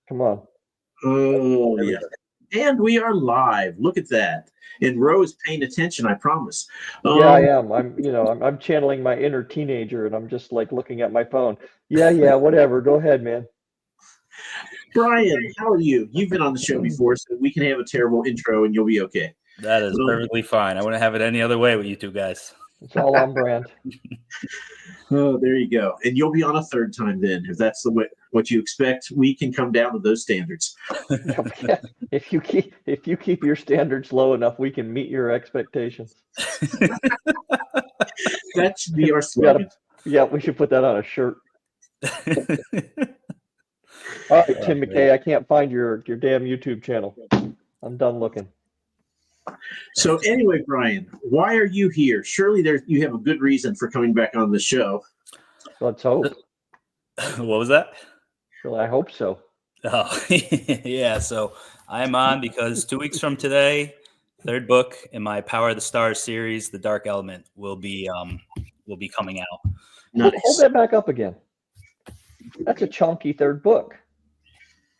Come on. Oh, yeah. And we are live. Look at that. And Ro is paying attention, I promise. Yeah, I am. I'm channeling my inner teenager, and I'm just like looking at my phone. Yeah, whatever. Go ahead, man. Bryan, how are you? You've been on the show before, so we can have a terrible intro and you'll be okay. That is perfectly fine. I wouldn't have it any other way with you two guys. It's all on brand. Oh, there you go. And you'll be on a third time then, if that's the way what you expect. We can come down to those standards. If you keep your standards low enough, we can meet your expectations. That should be our slogan. We should put that on a shirt. All right, Tim McKay, I can't find your damn YouTube channel. I'm done looking. So anyway, Bryan, why are you here? Surely you have a good reason for coming back on the show. Let's hope. What was that? Well, I hope so. Oh, yeah. So I'm on because 2 weeks from today, third book in my Power of the Stars series, The Dark Element, will be coming out. Nice. Hold that back up again. That's a chunky third book.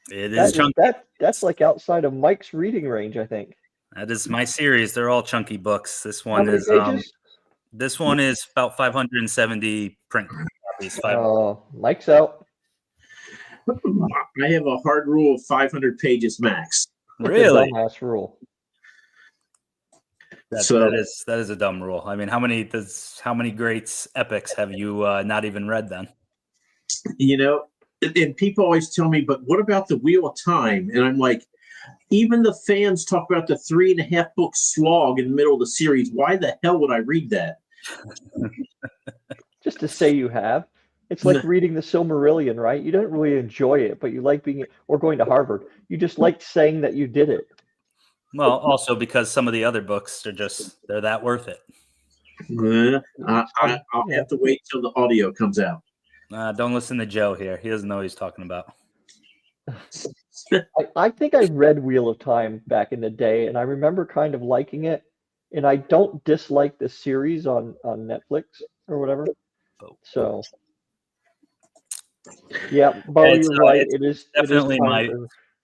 It is chunky. That's like outside of Mike's reading range, I think. That is my series. They're all chunky books. This one is about 570 print copies. Mike's out. I have a hard rule of 500 pages max. Really? Dumbass rule. That is a dumb rule. I mean, how many greats epics have you not even read then? You know, and people always tell me, but what about the Wheel of Time? And I'm like, even the fans talk about the 3.5 book slog in the middle of the series. Why the hell would I read that? Just to say you have. It's like reading the Silmarillion, right? You don't really enjoy it, but you like or going to Harvard. You just like saying that you did it. Well, also because some of the other books they're that worth it. I'll have to wait till the audio comes out. Don't listen to Joe here. He doesn't know what he's talking about. I think I read Wheel of Time back in the day, and I remember kind of liking it. And I don't dislike the series on Netflix or whatever. So, yeah, Bo, you're right. It is definitely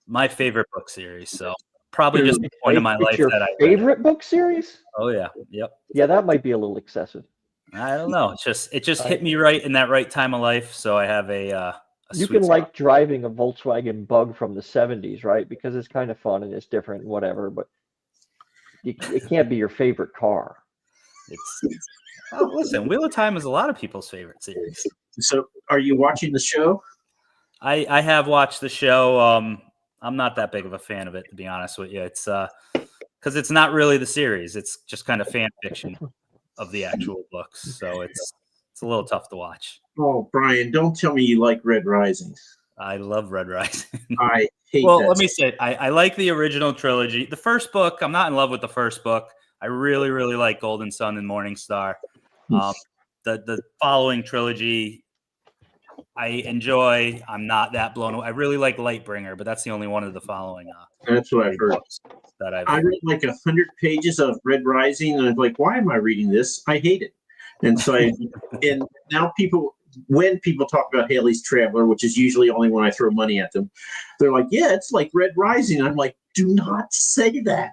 my favorite book series. So probably just the point of my life that I favorite book series. Oh yeah, yep. Yeah, that might be a little excessive. I don't know. It just hit me right in that right time of life. So I have a you can like driving a Volkswagen Bug from the 70s, right? Because it's kind of fun and it's different and whatever, but it can't be your favorite car. Listen, Wheel of Time is a lot of people's favorite series. So are you watching the show? I have watched the show. I'm not that big of a fan of it, to be honest with you. It's because it's not really the series. It's just kind of fan fiction of the actual books. So it's a little tough to watch. Oh, Bryan, don't tell me you like Red Rising. I love Red Rising. I hate Well, that. let me say, I like the original trilogy. The first book, I'm not in love with the first book. I really, really like Golden Sun and Morning Star. The following trilogy, I enjoy. I'm not that blown away. I really like Lightbringer, but that's the only one of the following. That's what I've heard. I read like 100 pages of Red Rising, and I'm like, why am I reading this? I hate it. And so and now when people talk about Haley's Traveler, which is usually only when I throw money at them, they're like, yeah, it's like Red Rising. I'm like, do not say that.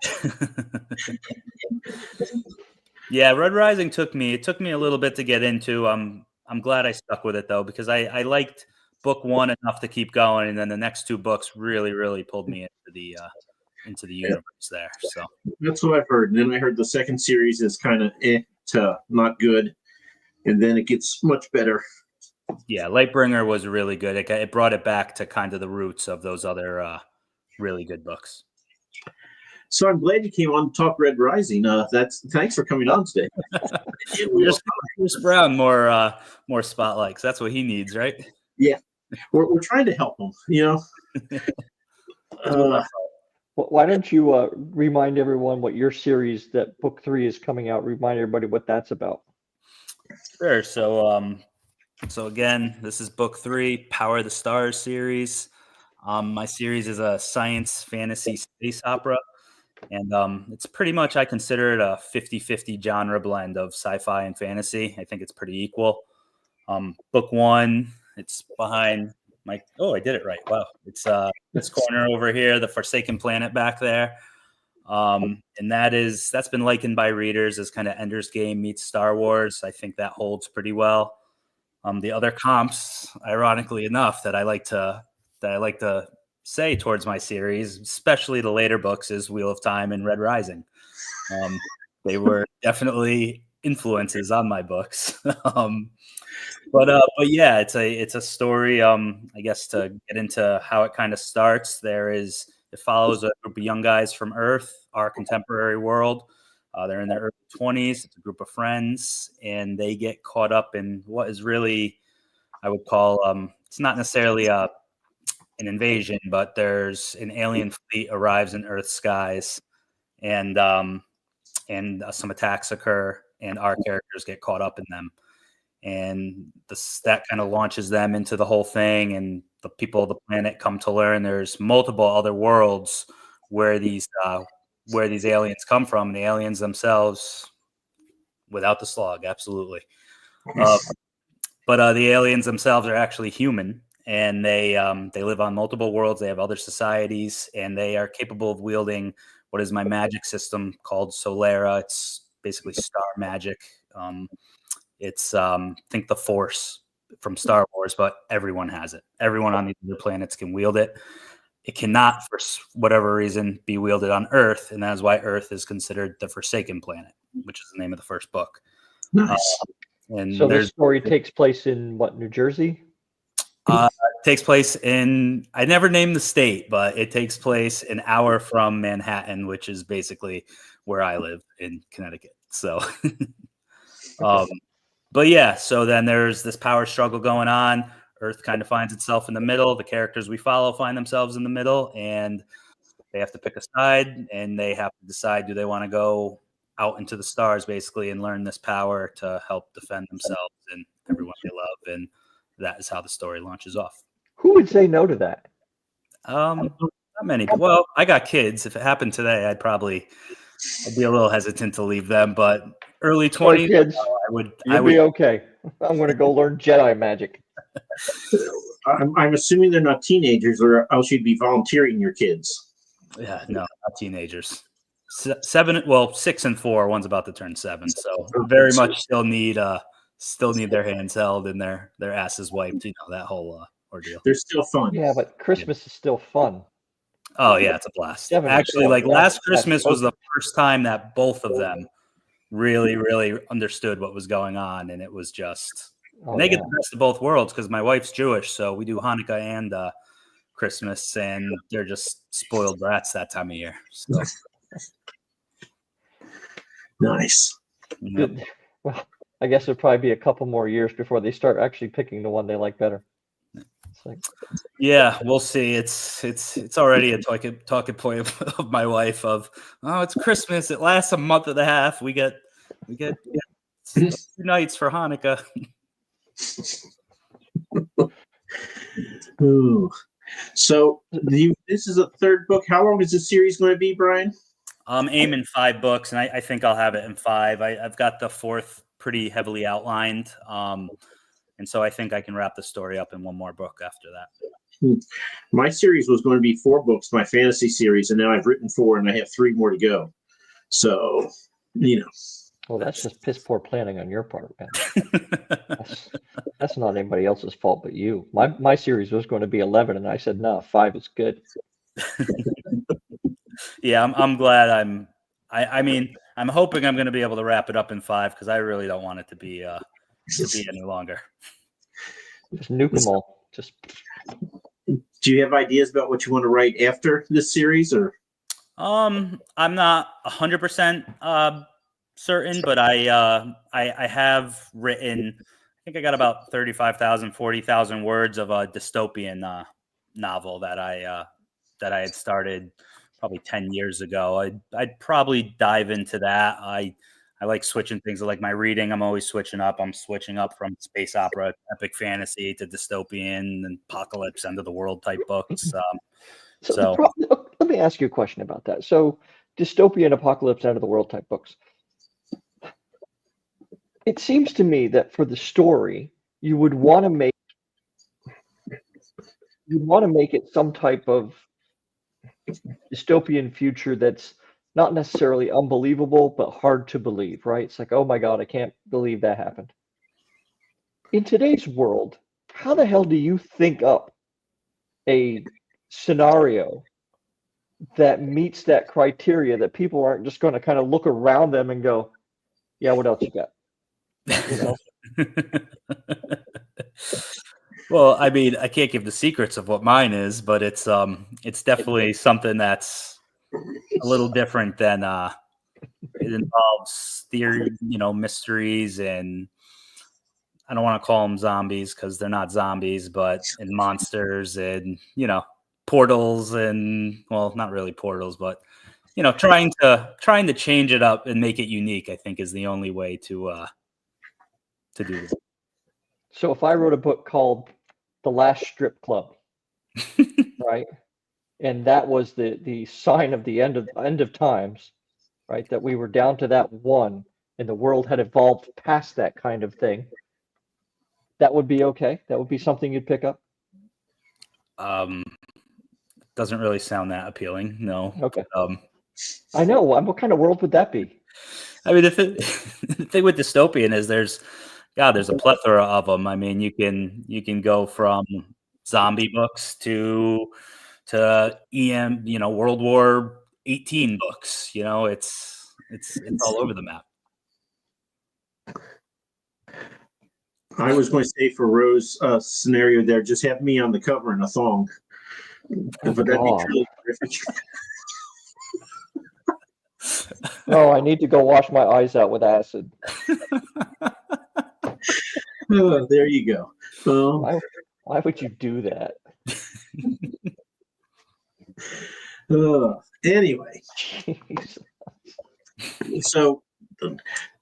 Yeah, Red Rising took me a little bit to get into. I'm glad I stuck with it though, because I liked book one enough to keep going, and then the next 2 books really, really pulled me into the universe there. So that's what I've heard. And then I heard the second series is kind of to not good, and then it gets much better. Yeah, Lightbringer was really good. It brought it back to kind of the roots of those other really good books. So I'm glad you came on to talk Red Rising. Thanks for coming on today. Just Chris Brown more spotlights. That's what he needs, right? Yeah, we're trying to help him. You know. Why don't you remind everyone what your series that book 3 is coming out? Remind everybody what that's about. Sure. So again, this is book 3, Power of the Stars series. My series is a science fantasy space opera, and it's pretty much, I consider it a 50-50 genre blend of sci-fi and fantasy. I think it's pretty equal. Book 1, it's behind I did it right. Wow. It's this corner over here, the Forsaken Planet back there. And that's been likened by readers as kind of Ender's Game meets Star Wars. I think that holds pretty well. The other comps, ironically enough, that I like to say towards my series, especially the later books, is Wheel of Time and Red Rising. They were definitely influences on my books. But yeah, it's a story. I guess to get into how it kind of starts, it follows a group of young guys from Earth, our contemporary world. They're in their early 20s. It's a group of friends, and they get caught up in what is really, I would call, it's not necessarily an invasion, but there's an alien fleet arrives in Earth's skies, and some attacks occur, and our characters get caught up in them. And that kind of launches them into the whole thing, and the people of the planet come to learn there's multiple other worlds where these aliens come from, and the aliens themselves, without the slog, absolutely. But the aliens themselves are actually human, and they live on multiple worlds. They have other societies, and they are capable of wielding what is my magic system called Solera. It's basically star magic. It's think the Force from Star Wars, but everyone has it. Everyone on these other planets can wield it. It cannot, for whatever reason, be wielded on Earth, and that is why Earth is considered the Forsaken Planet, which is the name of the first book. Nice. And so this story takes place in what, New Jersey? It takes place in, I never named the state, but it takes place an hour from Manhattan, which is basically where I live in Connecticut. So, but yeah, so then there's this power struggle going on. Earth kind of finds itself in the middle. The characters we follow find themselves in the middle, and they have to pick a side, and they have to decide, do they want to go out into the stars basically and learn this power to help defend themselves and everyone they love. And that is how the story launches off. Who would say no to that? Not many. Well, I got kids. If it happened today, I'd be a little hesitant to leave them, but early 20s, kids, I would be okay. I'm going to go learn Jedi magic. I'm assuming they're not teenagers, or else you'd be volunteering your kids. Yeah, no, not teenagers. 6 and 4. One's about to turn 7, so very much still need their hands held and their asses wiped. You know, that whole ordeal. They're still fun. Yeah, but Christmas is still fun. Oh yeah, it's a blast. Actually, like last Christmas was the first time that both of them really, really understood what was going on, and it was just they get the best of both worlds because my wife's Jewish, so we do Hanukkah and Christmas, and they're just spoiled brats that time of year. So. Nice. Yep. Well, I guess it'll probably be a couple more years before they start actually picking the one they like better. Yeah, we'll see. It's already a talking point of my wife of, oh, it's Christmas. It lasts a month and a half. We get 2 nights for Hanukkah. Ooh. So this is a third book. How long is this series going to be, Bryan? I'm aiming 5 books, and I think I'll have it in 5. I've got the 4th pretty heavily outlined. And so I think I can wrap the story up in 1 more book after that. My series was going to be 4 books, my fantasy series, and now I've written 4, and I have 3 more to go. So, you know. Well, that's just piss poor planning on your part, man. That's not anybody else's fault but you. My series was going to be 11, and I said, no, 5 is good. Yeah, I'm glad I mean, I'm hoping I'm going to be able to wrap it up in 5 because I really don't want it to be any longer. Just nuke them all. Just. Do you have ideas about what you want to write after this series, or? I'm not 100% certain, but I have written. I think I got about 35,000, 40,000 words of a dystopian novel that I had started probably 10 years ago. I'd probably dive into that. I like switching things. Like my reading, I'm always switching up. I'm switching up from space opera, epic fantasy to dystopian and apocalypse, end of the world type books. Let me ask you a question about that. So dystopian, apocalypse, end of the world type books. It seems to me that for the story, you would want to make you'd want to make it some type of dystopian future that's not necessarily unbelievable, but hard to believe, right? It's like, oh my God, I can't believe that happened. In today's world, how the hell do you think up a scenario that meets that criteria that people aren't just going to kind of look around them and go, yeah, what else you got? You know? Well, I mean, I can't give the secrets of what mine is, but it's definitely something that's a little different than it involves theory, mysteries, and I don't want to call them zombies because they're not zombies, but and monsters and portals and, well, not really portals, but trying to change it up and make it unique, I think, is the only way to do this. So if I wrote a book called The Last Strip Club, right? And that was the sign of the end of times, right? That we were down to that one and the world had evolved past that kind of thing. That would be okay. That would be something you'd pick up. Doesn't really sound that appealing. No. Okay. I know. What kind of world would that be? I mean, the thing with dystopian is there's a plethora of them. I mean, you can go from zombie books to World War 18 books. It's all over the map. I was going to say for Rose scenario there, just have me on the cover in a thong. Oh, but that'd be truly terrific. Oh, I need to go wash my eyes out with acid. Oh, there you go. Why would you do that? Anyway, Jeez. so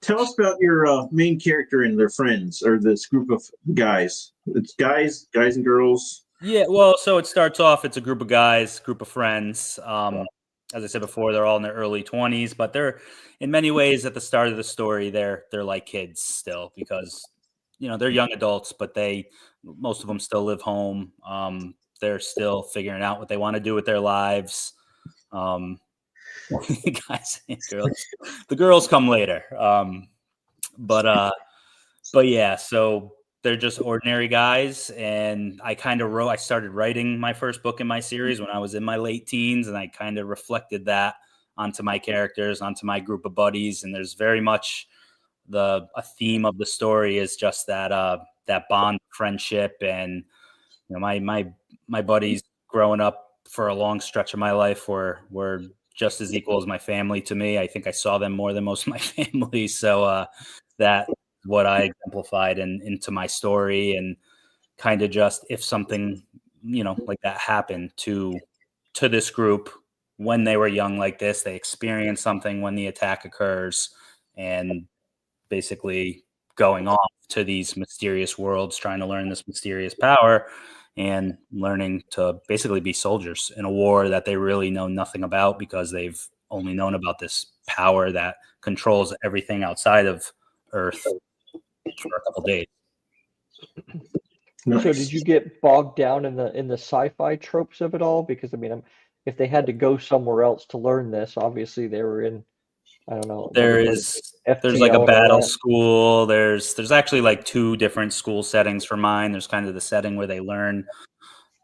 tell us about your main character and their friends, or this group of guys. It's guys and girls. Yeah, well, so it starts off, it's a group of guys, group of friends. As I said before, they're all in their early 20s, but they're in many ways at the start of the story, they're like kids still because, they're young adults, but most of them still live home. They're still figuring out what they want to do with their lives. Guys and girls, the girls come later. But yeah, so they're just ordinary guys, and I started writing my first book in my series when I was in my late teens, and I kind of reflected that onto my characters, onto my group of buddies, and there's very much a theme of the story is just that bond friendship, and my buddies growing up for a long stretch of my life were just as equal as my family to me. I think I saw them more than most of my family, so that what I exemplified into my story, and kind of just if something like that happened to this group when they were young like this, they experience something when the attack occurs, and basically going off to these mysterious worlds, trying to learn this mysterious power and learning to basically be soldiers in a war that they really know nothing about because they've only known about this power that controls everything outside of Earth for a couple days. So did you get bogged down in the sci-fi tropes of it all? Because I mean, if they had to go somewhere else to learn this, obviously they were in, I don't know. There's like a battle school. There's actually like two different school settings for mine. There's kind of the setting where they learn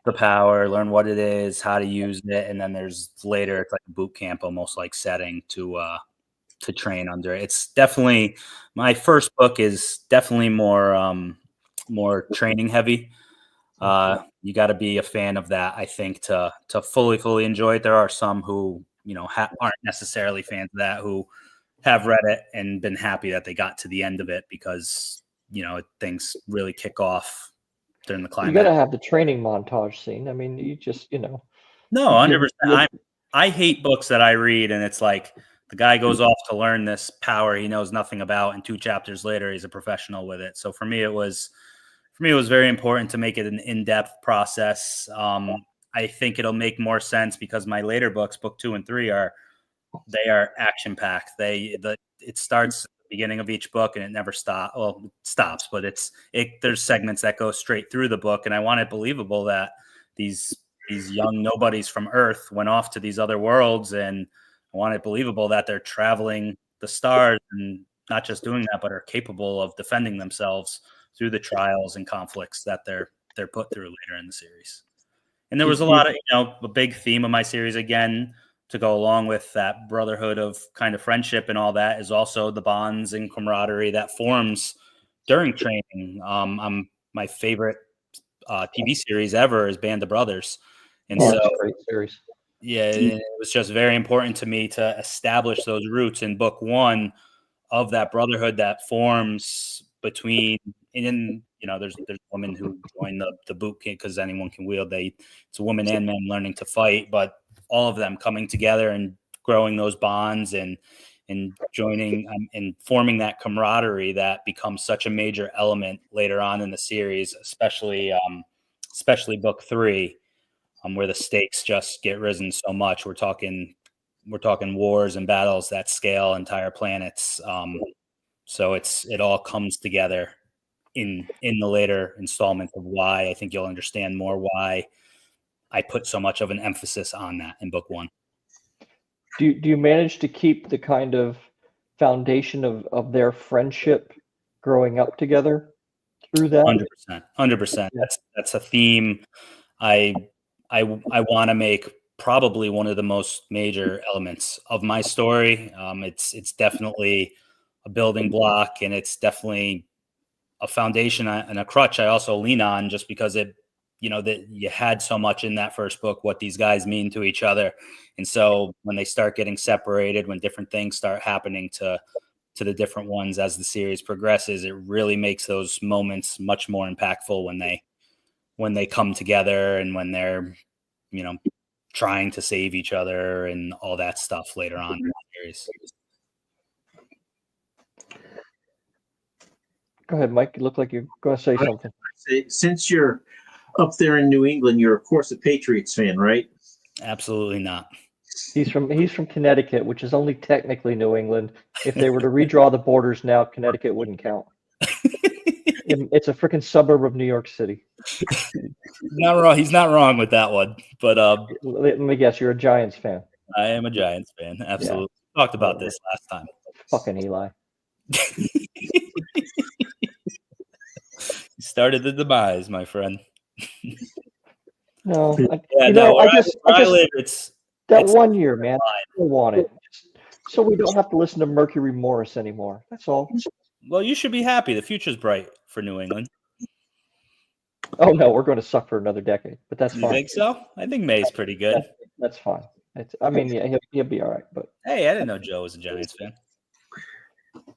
the power, learn what it is, how to use it, and then there's later it's like a boot camp, almost like setting to train under. It's definitely, my first book is definitely more training heavy. You got to be a fan of that, I think, to fully enjoy it. There are some who aren't necessarily fans of that, who have read it and been happy that they got to the end of it because things really kick off during the climax. You got to have the training montage scene. I mean, you just No, 100%. I hate books that I read and it's like the guy goes off to learn this power he knows nothing about, and 2 chapters later he's a professional with it. So for me it was very important to make it an in-depth process. I think it'll make more sense because my later books, book 2 and 3, are action-packed. It starts at the beginning of each book and it never stops. Well, it stops, but there's segments that go straight through the book, and I want it believable that these young nobodies from Earth went off to these other worlds, and I want it believable that they're traveling the stars and not just doing that, but are capable of defending themselves through the trials and conflicts that they're put through later in the series. And there was a lot of, a big theme of my series, again, to go along with that brotherhood of kind of friendship and all that, is also the bonds and camaraderie that forms during training. My favorite TV series ever is Band of Brothers. And so, that's a great series. Yeah, it was just very important to me to establish those roots in book 1 of that brotherhood that forms between, and there's women who join the boot camp because anyone can wield. It's a woman and men learning to fight, but all of them coming together and growing those bonds and joining and forming that camaraderie that becomes such a major element later on in the series, especially book 3, where the stakes just get risen so much. We're talking wars and battles that scale entire planets. So it all comes together in the later installments of why I think you'll understand more why I put so much of an emphasis on that in book 1. Do you manage to keep the kind of foundation of their friendship growing up together through that? 100%. That's a theme I want to make probably one of the most major elements of my story. It's definitely a building block, and it's definitely a foundation and a crutch I also lean on, just because that you had so much in that first book, what these guys mean to each other. And so when they start getting separated, when different things start happening to the different ones as the series progresses, it really makes those moments much more impactful when they come together and when they're, trying to save each other and all that stuff later on in the series. Go ahead, Mike. You look like you're going to say something. Since you're up there in New England, you're of course a Patriots fan, right? Absolutely not. He's from Connecticut, which is only technically New England. If they were to redraw the borders now, Connecticut wouldn't count. It's a freaking suburb of New York City. Not wrong. He's not wrong with that one. But let me guess, you're a Giants fan. I am a Giants fan. Absolutely. Yeah. Talked about this last time. Fucking Eli. He started the demise, my friend. No, I just it's that 1 year, man. I don't want it. So we don't have to listen to Mercury Morris anymore. That's all. Well, you should be happy. The future's bright for New England. Oh no, we're going to suck for another decade, but that's fine. You think so? I think May's pretty good. That's fine. He'll be all right. But hey, I didn't know Joe was a Giants fan.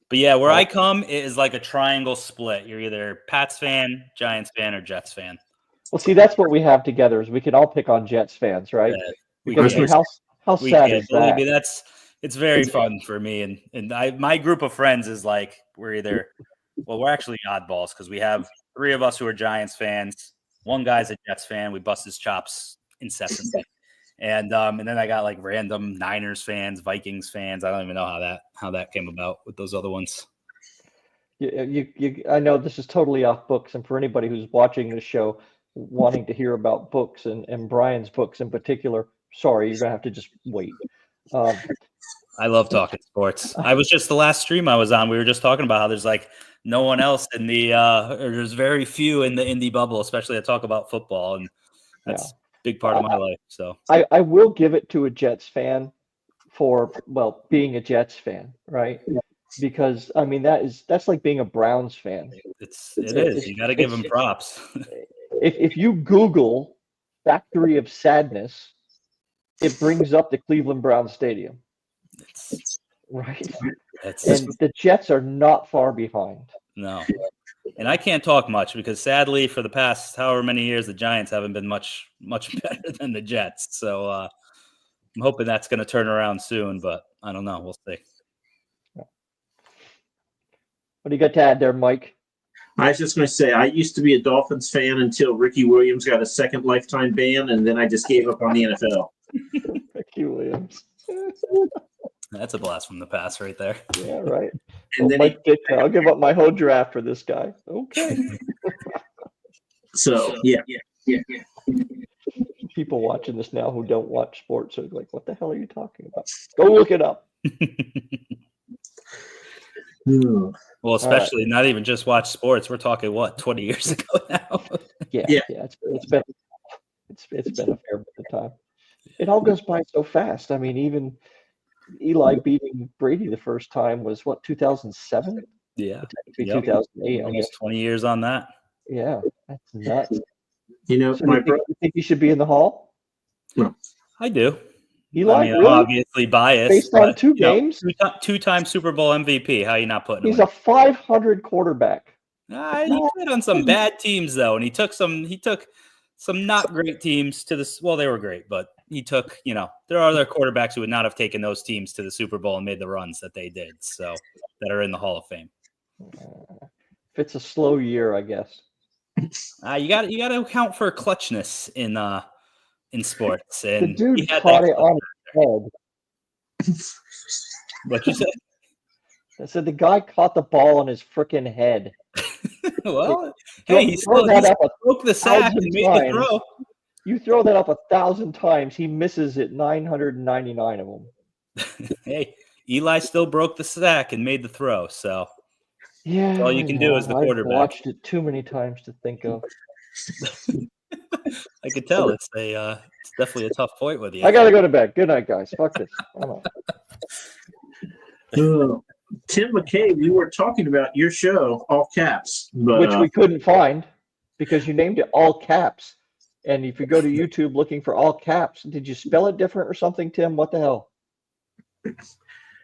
But yeah, where I come, it is like a triangle split. You're either Pats fan, Giants fan, or Jets fan. Well, see, that's what we have together is we can all pick on Jets fans, right? Because how sad is that? It's very fun for me, and my group of friends is like we're actually oddballs because we have 3 of us who are Giants fans. One guy's a Jets fan. We bust his chops incessantly, and then I got like random Niners fans, Vikings fans. I don't even know how that came about with those other ones. I know this is totally off books, and for anybody who's watching this show wanting to hear about books and Bryan's books in particular, sorry, you're gonna have to just wait. I love talking sports. I was just the last stream I was on. We were just talking about how there's like no one else in the or there's very few in the indie bubble, especially to talk about football, and that's a big part of my life. So I will give it to a Jets fan for being a Jets fan, right? Because I mean that's like being a Browns fan. It is. You got to give them props. If you Google Factory of Sadness, it brings up the Cleveland Browns Stadium. Right. And the Jets are not far behind. No. And I can't talk much because sadly for the past however many years, the Giants haven't been much better than the Jets. So I'm hoping that's going to turn around soon, but I don't know. We'll see. What do you got to add there, Mike? I was just going to say, I used to be a Dolphins fan until Ricky Williams got a second lifetime ban, and then I just gave up on the NFL. Ricky Williams. That's a blast from the past right there. Yeah, right. And then I'll give up my whole draft for this guy. Okay. So, yeah. people watching this now who don't watch sports are like, what the hell are you talking about? Go look it up. Well, especially not even just watch sports. We're talking 20 years ago now. Yeah. It's been a fair bit of time. It all goes by so fast. I mean, even Eli beating Brady the first time was 2007? Yeah. 2008. Almost 20 years on that. Yeah, that's nuts. So my brother, you think he should be in the Hall? No. I do. Eli, I mean, really? obviously biased. Based on two games? Two-time Super Bowl MVP. How are you not putting him He's in? a 500 quarterback. He played on some bad teams, though, and he took some not great teams to the – well, they were great, but he took – there are other quarterbacks who would not have taken those teams to the Super Bowl and made the runs that they did, so that are in the Hall of Fame. If it's a slow year, I guess. You got to account for clutchness in sports. And the dude caught it on his head. What'd you say? I said the guy caught the ball on his freaking head. Well, hey, he broke the sack and made the throw. You throw that up 1,000 times, he misses it 999 of them. Hey, Eli still broke the sack and made the throw, so yeah, that's all you can do as the quarterback. I've watched it too many times to think of. I could tell it's definitely a tough point with you. I gotta go to bed. Good night, guys. Fuck this. Tim McKay, we were talking about your show, All Caps, which we couldn't find because you named it All Caps. And if you go to YouTube looking for All Caps, did you spell it different or something, Tim? What the hell?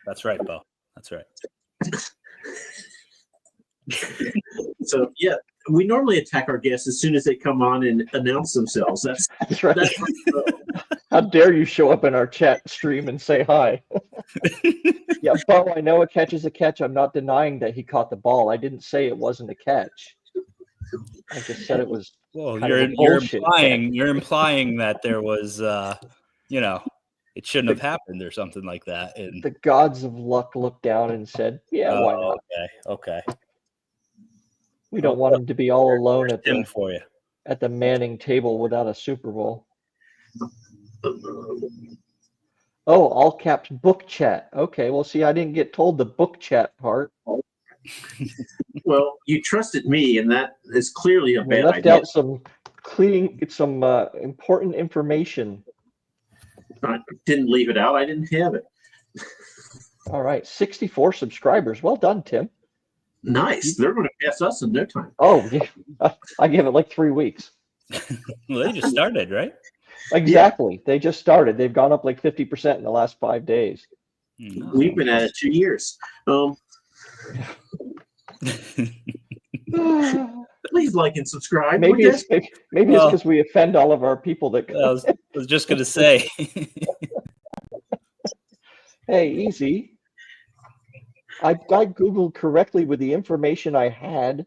That's right, Bo. That's right. So, yeah, we normally attack our guests as soon as they come on and announce themselves. That's right. How dare you show up in our chat stream and say hi? Yeah, Bo, I know a catch is a catch. I'm not denying that he caught the ball. I didn't say it wasn't a catch. I just said it was. Well, you're implying that there was, it shouldn't have happened or something like that. And the gods of luck looked down and said, "Yeah, why not?" Okay. We don't want him to be all alone at the Manning table without a Super Bowl. Oh, all caps book chat. Okay, well, see, I didn't get told the book chat part. Well, you trusted me, and that is clearly a bad idea. Left out some important information. I didn't leave it out. I didn't have it. All right, 64 subscribers. Well done, Tim. Nice. They're going to pass us in no time. Oh, yeah. I give it like 3 weeks. Well, they just started, right? Exactly. Yeah. They just started. They've gone up like 50% in the last 5 days. We've been at it 2 years. Please like and subscribe. Maybe it's because we offend all of our people that come. I was just going to say. Hey, easy. I Googled correctly with the information I had.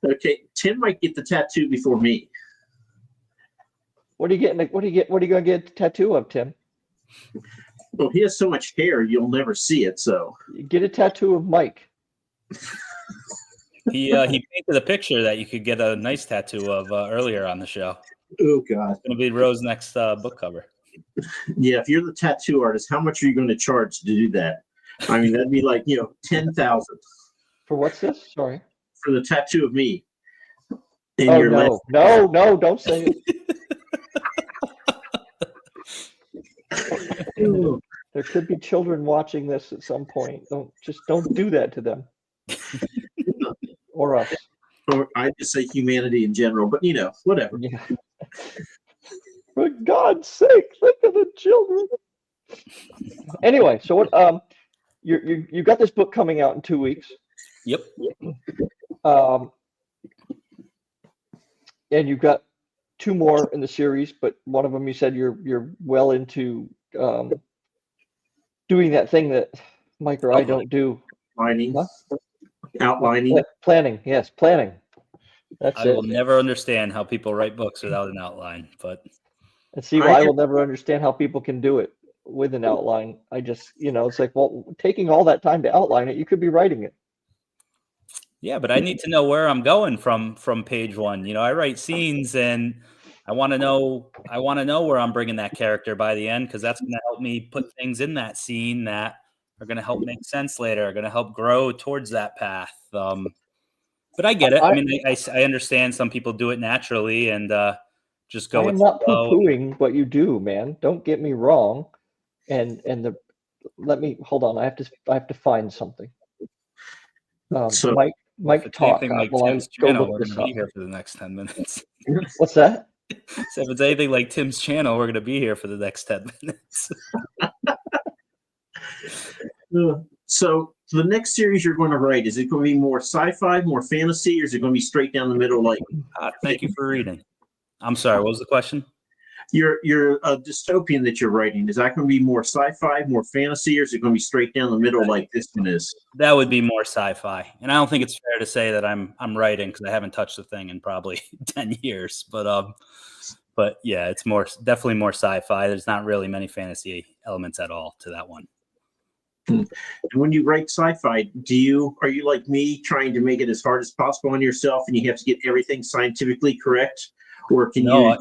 Okay, Tim might get the tattoo before me. What are you getting? What are you going to get a tattoo of, Tim? Well, he has so much hair, you'll never see it. So get a tattoo of Mike. He painted a picture that you could get a nice tattoo of earlier on the show. Oh God, it's going to be Rose's next book cover. Yeah, if you're the tattoo artist, how much are you going to charge to do that? I mean, that'd be like $10,000. For what's this? Sorry. For the tattoo of me. No, don't say it. There could be children watching this at some point. Don't do that to them. Or us. Or I just say humanity in general, but whatever. Yeah. For God's sake, think of the children. Anyway, so what? You got this book coming out in 2 weeks. Yep. And you've got 2 more in the series, but one of them you said you're well into doing that thing that Mike or I don't do. Outlining. Planning. Yes, planning. That's it. I will never understand how people write books without an outline, but. And see, I will never understand how people can do it with an outline. I just, it's like, well, taking all that time to outline it, you could be writing it. Yeah, but I need to know where I'm going from page 1. I write scenes and I want to know where I'm bringing that character by the end, because that's going to help me put things in that scene that are going to help make sense later, are going to help grow towards that path. But I get it. I mean, I understand some people do it naturally and just go. I am not poo-pooing what you do, man. Don't get me wrong. Let me hold on. I have to find something. So Mike talk. Like while Tim's I go channel, look we're this going to be up. here for the next 10 minutes. What's that? So if it's anything like Tim's channel, we're going to be here for the next 10 minutes. So the next series you're going to write, is it going to be more sci-fi, more fantasy, or is it going to be straight down the middle? Like, thank you for reading. I'm sorry. What was the question? Your dystopian that you're writing, is that going to be more sci-fi, more fantasy, or is it going to be straight down the middle like this one is? That would be more sci-fi, and I don't think it's fair to say that I'm writing, because I haven't touched the thing in probably 10 years. But yeah, it's definitely more sci-fi. There's not really many fantasy elements at all to that one. And when you write sci-fi, are you like me, trying to make it as hard as possible on yourself, and you have to get everything scientifically correct, or can you?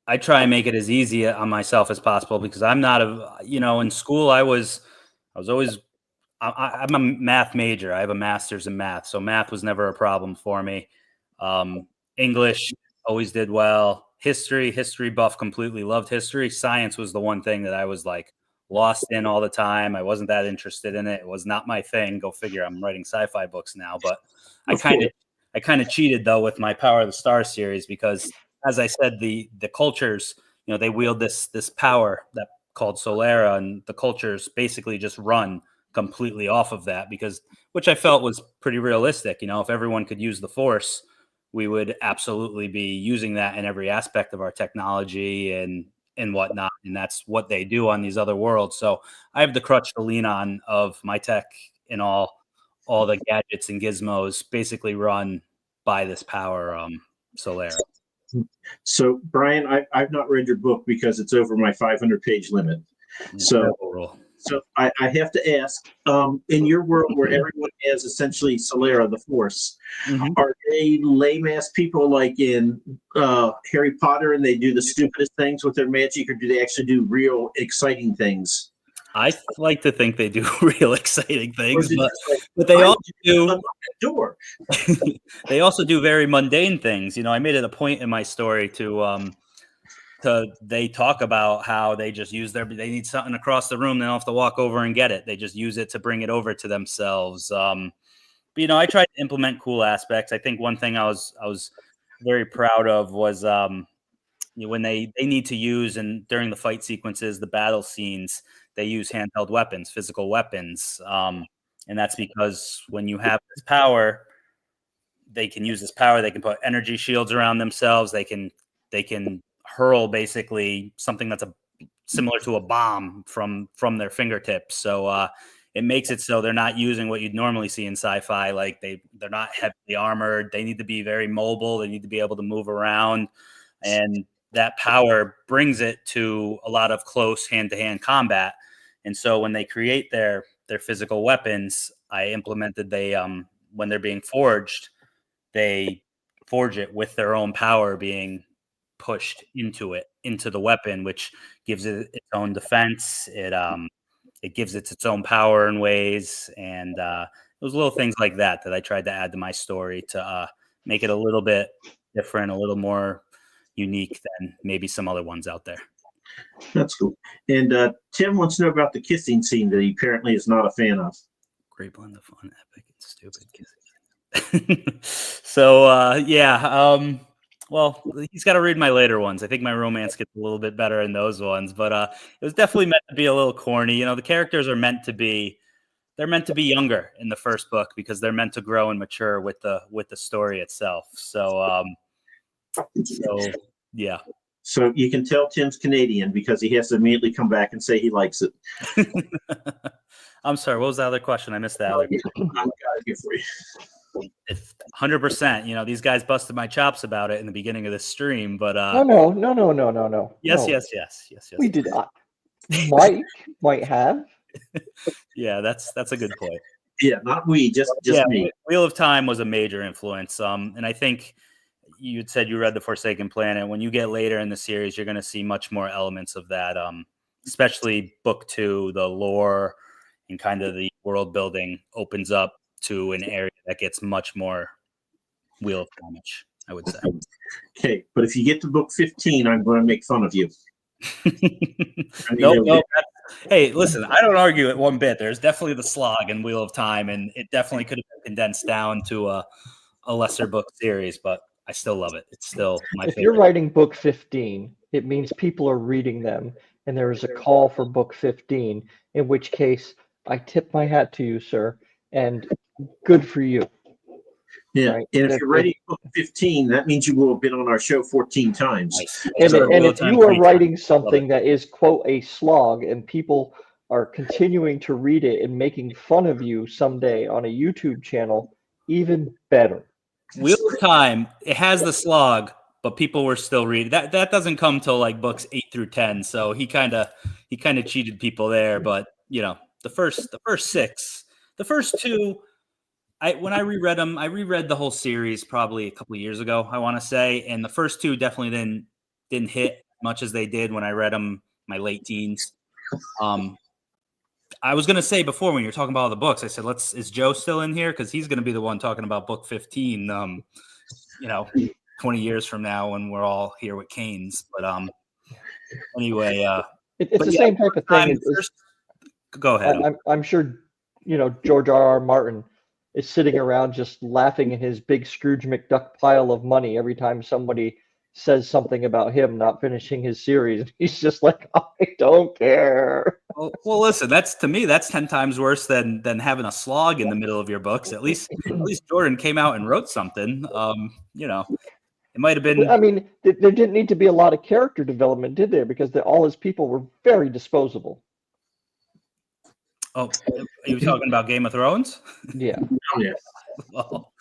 I try and make it as easy on myself as possible, because I'm not in school I'm a math major. I have a master's in math. So math was never a problem for me. English always did well. History buff, completely loved history. Science was the one thing that I was like lost in all the time. I wasn't that interested in it. It was not my thing. Go figure. I'm writing sci-fi books now, but I kind of cheated though with my Power of the Stars series, because as I said, the cultures, they wield this power that called Solera, and the cultures basically just run completely off of that, which I felt was pretty realistic. If everyone could use the Force, we would absolutely be using that in every aspect of our technology and whatnot. And that's what they do on these other worlds. So I have the crutch to lean on of my tech, and all the gadgets and gizmos basically run by this power, Solera. So, Bryan, I've not read your book because it's over my 500-page limit. So I have to ask, in your world where everyone has essentially Solera, the Force, are they lame-ass people like in Harry Potter, and they do the stupidest things with their magic, or do they actually do real exciting things? I like to think they do real exciting things, but they also do. They also do very mundane things. I made it a point in my story to they talk about how they just use they need something across the room. They don't have to walk over and get it. They just use it to bring it over to themselves. But, I tried to implement cool aspects. I think one thing I was very proud of was when they need to use, and during the fight sequences, the battle scenes, they use handheld weapons, physical weapons. And that's because when you have this power, they can use this power. They can put energy shields around themselves. They can hurl basically something that's similar to a bomb from their fingertips. So it makes it so they're not using what you'd normally see in sci-fi. Like they're not heavily armored. They need to be very mobile. They need to be able to move around, and that power brings it to a lot of close hand-to-hand combat. And so when they create their physical weapons, I implemented when they're being forged, they forge it with their own power being pushed into the weapon, which gives it its own defense. It gives it its own power in ways, and those little things like that I tried to add to my story to make it a little bit different, a little more unique than maybe some other ones out there. That's cool. And Tim wants to know about the kissing scene that he apparently is not a fan of. Great blend of fun, epic, and stupid kissing. So yeah. Well, he's got to read my later ones. I think my romance gets a little bit better in those ones, but it was definitely meant to be a little corny. The characters are meant to be younger in the first book, because they're meant to grow and mature with the story itself. So yeah. So you can tell Tim's Canadian because he has to immediately come back and say he likes it. I'm sorry. What was the other question? I missed that. I've got it here for you. 100%. These guys busted my chops about it in the beginning of the stream, but no. Yes. We did not. Mike might have. Yeah, that's a good point. Yeah, not we, just me. Wheel of Time was a major influence. And I think, you had said you read The Forsaken Planet. When you get later in the series, you're going to see much more elements of that, especially book 2, the lore and kind of the world building opens up to an area that gets much more Wheel of Time-ish, I would say. Okay, but if you get to book 15, I'm going to make fun of you. Nope. Hey, listen, I don't argue it one bit. There's definitely the slog in Wheel of Time, and it definitely could have been condensed down to a lesser book series, but I still love it. It's still my favorite. If you're writing book 15, it means people are reading them, and there is a call for book 15, in which case I tip my hat to you, sir, and good for you. Yeah, right? And if you're writing book 15, that means you will have been on our show 14 times. Nice. And if you are writing something that is, quote, a slog, and people are continuing to read it and making fun of you someday on a YouTube channel, even better. Wheel of Time, it has the slog, but people were still reading. That doesn't come till like books 8 through 10, so he kind of cheated people there. But you know, the first 6, the first 2. When I reread them, I reread the whole series probably a couple of years ago, I want to say, and the first 2 definitely didn't hit much as they did when I read them my late teens. I was going to say before when you're talking about all the books, I said, is Joe still in here? Because he's going to be the one talking about book 15, 20 years from now when we're all here with canes. But anyway. It's the same type of thing. Go ahead. I'm sure, George R.R. Martin is sitting around just laughing in his big Scrooge McDuck pile of money every time somebody says something about him not finishing his series. He's just like, I don't care. Well, listen, that's 10 times worse than having a slog in the middle of your books. At least Jordan came out and wrote something. It might have been. I mean, there didn't need to be a lot of character development, did there? Because all his people were very disposable. Oh, are you talking about Game of Thrones? Yeah. Oh, yeah. Well,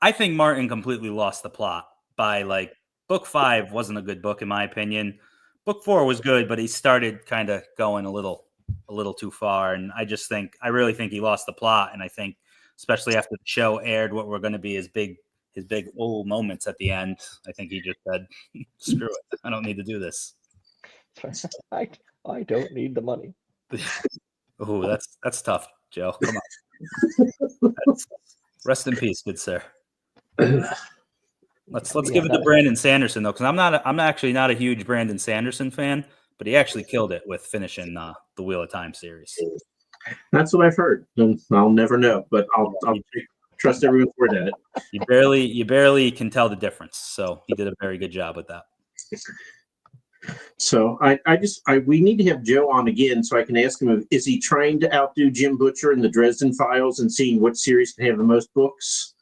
I think Martin completely lost the plot by like book 5 wasn't a good book in my opinion. Book 4 was good, but he started kind of going a little too far, and I really think he lost the plot. And I think, especially after the show aired, what were going to be his big moments at the end, I think he just said, "Screw it, I don't need to do this." I don't need the money. Oh, that's tough, Joe. Come on. Rest in peace, good sir. Let's give it to Brandon Sanderson though, because I'm actually not a huge Brandon Sanderson fan, but he actually killed it with finishing the Wheel of Time series. That's what I've heard. I'll never know, but I'll trust everyone's word at it. You barely can tell the difference, so he did a very good job with that. So we need to have Joe on again so I can ask him, is he trying to outdo Jim Butcher in the Dresden Files and seeing what series can have the most books?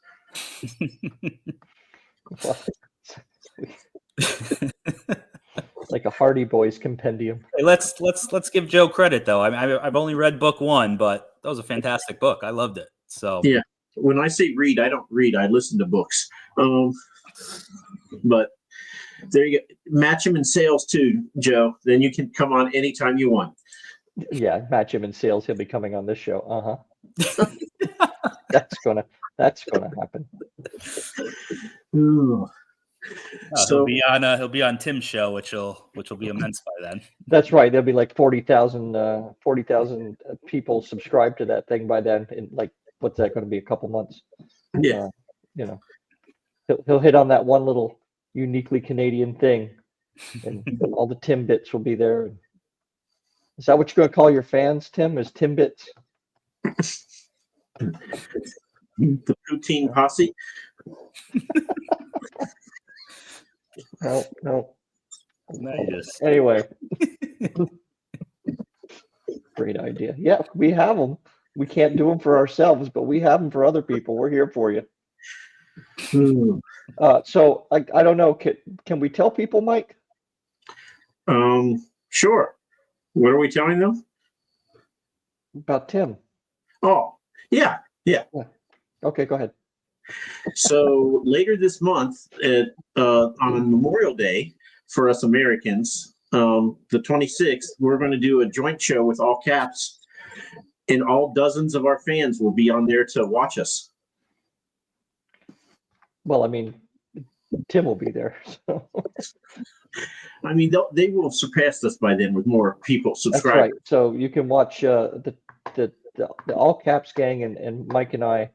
Like a Hardy Boys compendium. Hey, let's give Joe credit though. I've only read book 1, but that was a fantastic book. I loved it. So yeah, when I say read, I don't read. I listen to books. But there you go. Match him in sales too, Joe. Then you can come on anytime you want. Yeah, match him in sales. He'll be coming on this show. That's gonna happen. Ooh. So he'll be on Tim's show, which will be immense by then. That's right. There'll be like 40,000 people subscribed to that thing by then. In like, what's that going to be? A couple months. Yeah. He'll hit on that one little uniquely Canadian thing, and all the Timbits will be there. Is that what you're going to call your fans, Tim? Is Timbits? The poutine posse? No. Nice. Anyway. Great idea. Yeah, we have them. We can't do them for ourselves, but we have them for other people. We're here for you. So I don't know. Can we tell people, Mike? Sure. What are we telling them? About Tim. Oh, yeah. Okay, go ahead. So later this month, on Memorial Day for us Americans, the 26th, we're going to do a joint show with all caps, and all dozens of our fans will be on there to watch us. Well, I mean, Tim will be there. So. I mean, they will have surpassed us by then with more people subscribing. That's right. So you can watch the All Caps gang and Mike and I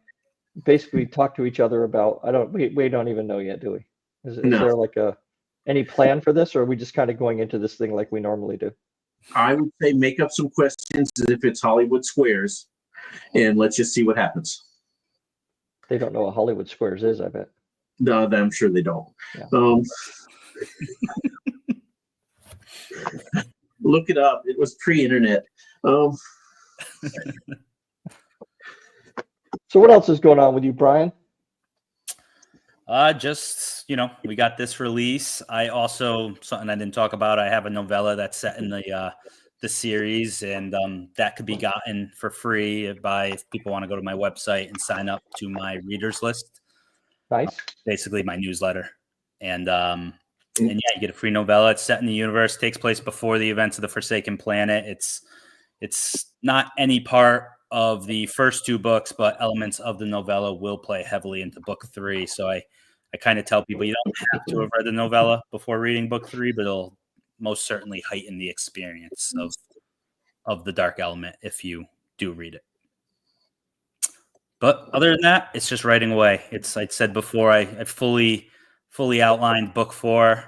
basically talk to each other about. We don't even know yet, do we? Is No. there like any plan for this, or are we just kind of going into this thing like we normally do? I would say make up some questions as if it's Hollywood Squares, and let's just see what happens. They don't know what Hollywood Squares is, I bet. No, I'm sure they don't. Yeah. Look it up. It was pre-internet. So what else is going on with you, Bryan? Just, we got this release. I also, something I didn't talk about, I have a novella that's set in the series, and that could be gotten for free if people want to go to my website and sign up to my readers list. Nice. Basically my newsletter. And yeah, you get a free novella. It's set in the universe, takes place before the events of the Forsaken Planet. It's not any part of the first two books, but elements of the novella will play heavily into book 3. So I kind of tell people you don't have to have read the novella before reading book 3, but it'll most certainly heighten the experience of the dark element if you do read it. But other than that, it's just writing away. I said before, I fully outlined book 4.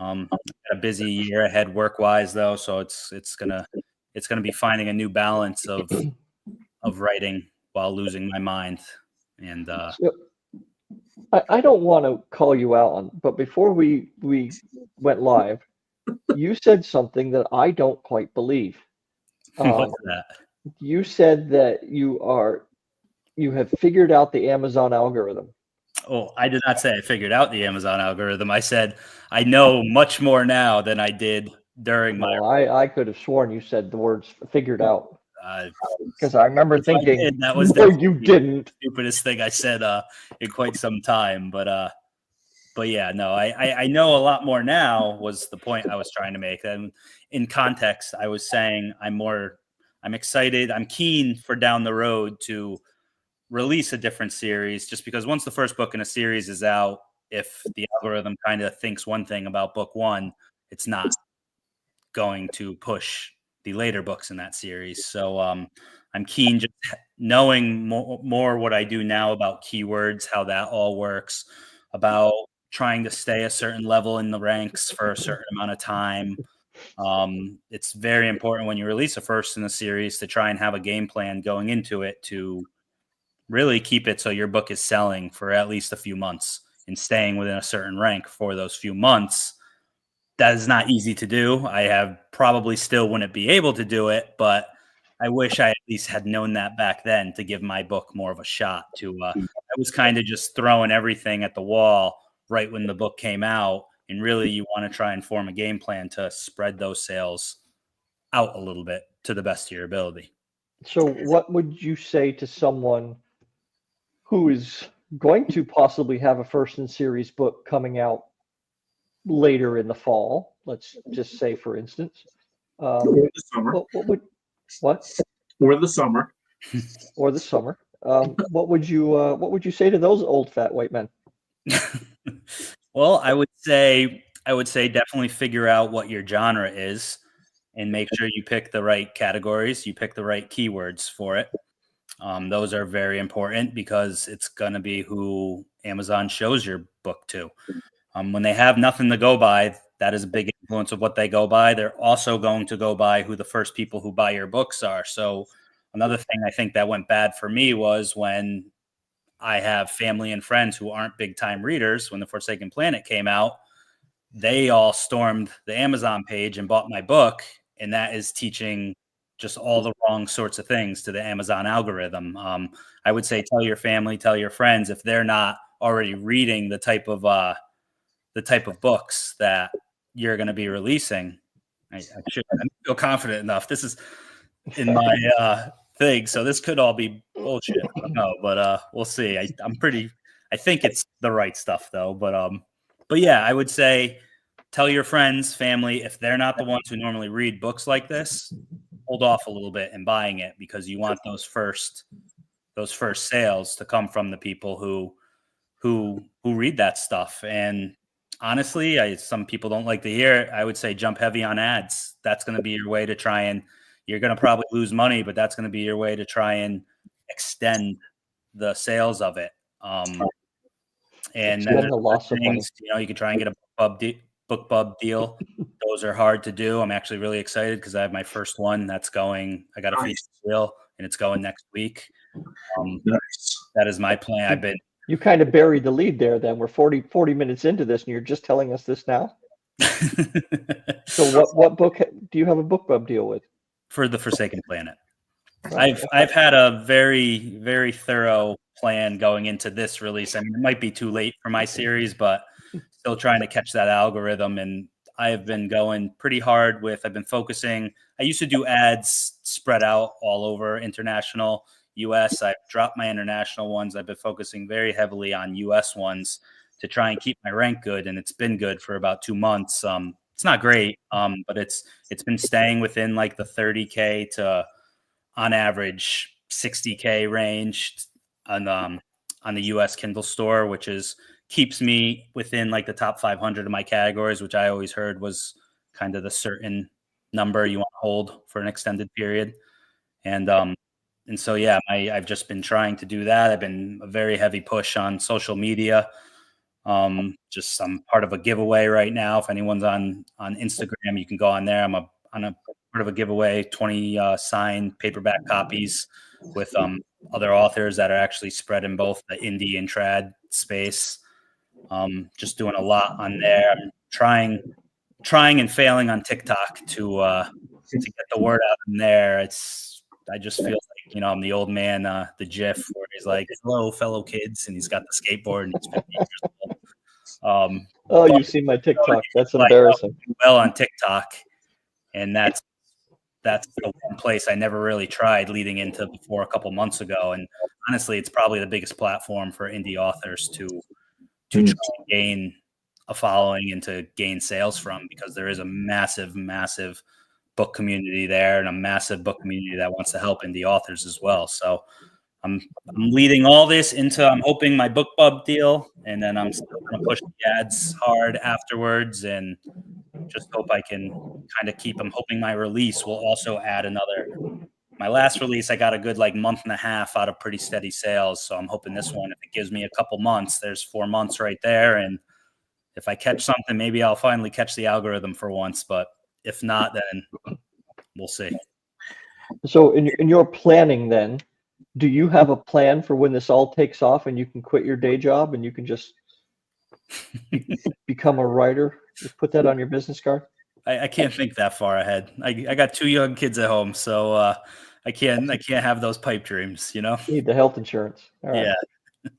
A busy year ahead work-wise, though, so it's gonna be finding a new balance of writing while losing my mind. And so, I don't want to call you out on, but before we went live, you said something that I don't quite believe. What's that? You said that you have figured out the Amazon algorithm. Oh, I did not say I figured out the Amazon algorithm. I said I know much more now than I did during my. I could have sworn you said the words "figured out" because I remember thinking that was you didn't. The stupidest thing I said in quite some time. But yeah, no, I know a lot more now. Was the point I was trying to make? And in context, I was saying I'm excited. I'm keen for down the road to release a different series, just because once the first book in a series is out, if the algorithm kind of thinks one thing about book 1, it's not going to push the later books in that series. So I'm keen just knowing more what I do now about keywords, how that all works, about trying to stay a certain level in the ranks for a certain amount of time. It's very important when you release a first in a series to try and have a game plan going into it to really keep it so your book is selling for at least a few months and staying within a certain rank for those few months. That is not easy to do. I probably still wouldn't be able to do it, but I wish I at least had known that back then to give my book more of a shot to, I was kind of just throwing everything at the wall right when the book came out. And really you want to try and form a game plan to spread those sales out a little bit to the best of your ability. So what would you say to someone who is going to possibly have a first in series book coming out later in the fall? Let's just say, for instance, or the summer. What? Or the summer. Or the summer. What would you say to those old fat white men? Well, I would say definitely figure out what your genre is and make sure you pick the right categories, you pick the right keywords for it. Those are very important because it's going to be who Amazon shows your book to. When they have nothing to go by, that is a big influence of what they go by. They're also going to go by who the first people who buy your books are. So another thing I think that went bad for me was when I have family and friends who aren't big time readers. When the Forsaken Planet came out, they all stormed the Amazon page and bought my book. And that is teaching just all the wrong sorts of things to the Amazon algorithm. I would say tell your family, tell your friends if they're not already reading the type of books that you're going to be releasing. I feel confident enough. This is in my thing, so this could all be bullshit. I don't know, but we'll see. I think it's the right stuff though. But yeah, I would say tell your friends, family, if they're not the ones who normally read books like this, hold off a little bit in buying it because you want those first sales to come from the people who who read that stuff. And honestly, some people don't like to hear it. I would say jump heavy on ads. That's going to be your way to try and you're going to probably lose money, but that's going to be your way to try and extend the sales of it. And then the loss of money. you can try and get a BookBub deal. Those are hard to do. I'm actually really excited because I have my first one that's going. I got a feature deal and it's going next week. That is my plan. You kind of buried the lead there. Then we're 40 minutes into this, and you're just telling us this now. So what book do you have a BookBub deal with? For The Forsaken Planet. I've had a very, very thorough plan going into this release. I mean, it might be too late for my series, but still trying to catch that algorithm. And I have been going pretty hard I've been focusing. I used to do ads spread out all over international, US. I've dropped my international ones. I've been focusing very heavily on US ones to try and keep my rank good. And it's been good for about 2 months. It's not great, but it's been staying within like the 30K to on average 60K range on the US Kindle store, which keeps me within like the top 500 of my categories, which I always heard was kind of the certain number you want to hold for an extended period. And so, yeah, I've just been trying to do that. I've been a very heavy push on social media. I'm part of a giveaway right now. If anyone's on Instagram, you can go on there. I'm on a part of a giveaway, 20 signed paperback copies with other authors that are actually spread in both the indie and trad space. Just doing a lot on there. I'm trying and failing on TikTok to get the word out in there. I just feel like, I'm the old man, the GIF where he's like, "Hello, fellow kids," and he's got the skateboard and he's 50 years old. You've seen my TikTok. That's embarrassing. Well, on TikTok, and that's the one place I never really tried leading into before a couple months ago. And honestly, it's probably the biggest platform for indie authors to try and gain a following and to gain sales from, because there is a massive, massive book community there and a massive book community that wants to help indie authors as well. So I'm leading all this into, I'm hoping, my BookBub deal, and then I'm still going to push the ads hard afterwards and just hope I can kind of keep them. Hoping my release will also add my last release, I got a good month and a half out of pretty steady sales. So I'm hoping this one, if it gives me a couple months, there's 4 months right there. And if I catch something, maybe I'll finally catch the algorithm for once. But if not, then we'll see. So in your planning then, do you have a plan for when this all takes off and you can quit your day job and you can just become a writer? Just put that on your business card. I can't think that far ahead. I got 2 young kids at home, so I can't have those pipe dreams, You need the health insurance. All right. Yeah.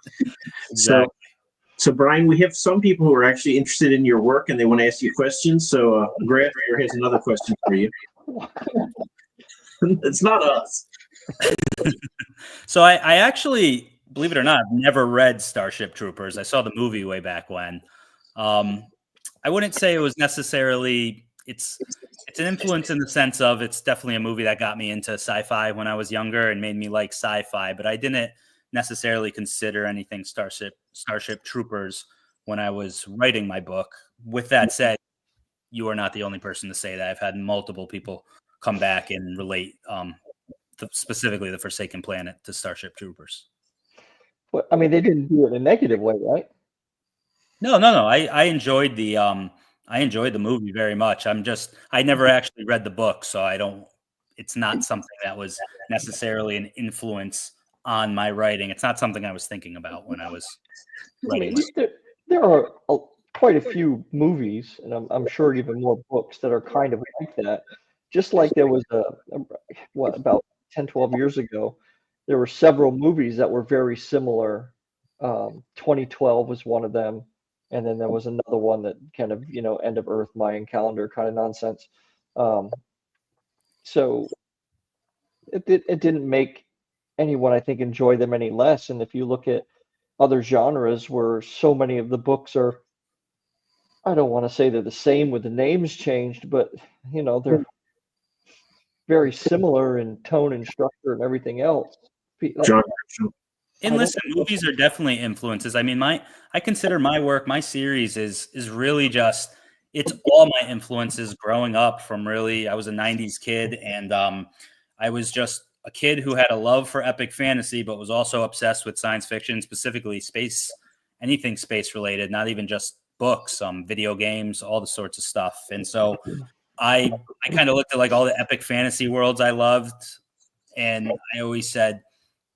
Exactly. So Bryan, we have some people who are actually interested in your work and they want to ask you questions. So Grant here has another question for you. It's not us. So I actually, believe it or not, I've never read Starship Troopers. I saw the movie way back when. I wouldn't say it was necessarily, it's an influence in the sense of it's definitely a movie that got me into sci-fi when I was younger and made me like sci-fi, but I didn't necessarily consider anything Starship Troopers when I was writing my book. With that said, you are not the only person to say that. I've had multiple people come back and relate specifically The Forsaken Planet to Starship Troopers. Well, I mean, they didn't do it in a negative way, right? No. I enjoyed the movie very much. I never actually read the book, so it's not something that was necessarily an influence on my writing. It's not something I was thinking about when I was writing. There are quite a few movies, and I'm sure even more books that are kind of like that. Just like there was about 10, 12 years ago, there were several movies that were very similar. 2012 was one of them. And then there was another one that kind of, end of Earth, Mayan calendar kind of nonsense. So it didn't make anyone, I think, enjoy them any less. And if you look at other genres where so many of the books are, I don't want to say they're the same with the names changed, but, they're very similar in tone and structure and everything else. John And listen, movies are definitely influences. I mean, I consider my work, my series is really just, it's all my influences growing up from really, I was a 90s kid, and I was just a kid who had a love for epic fantasy, but was also obsessed with science fiction, specifically space, anything space related, not even just books, video games, all the sorts of stuff. And so I kind of looked at like all the epic fantasy worlds I loved, and I always said,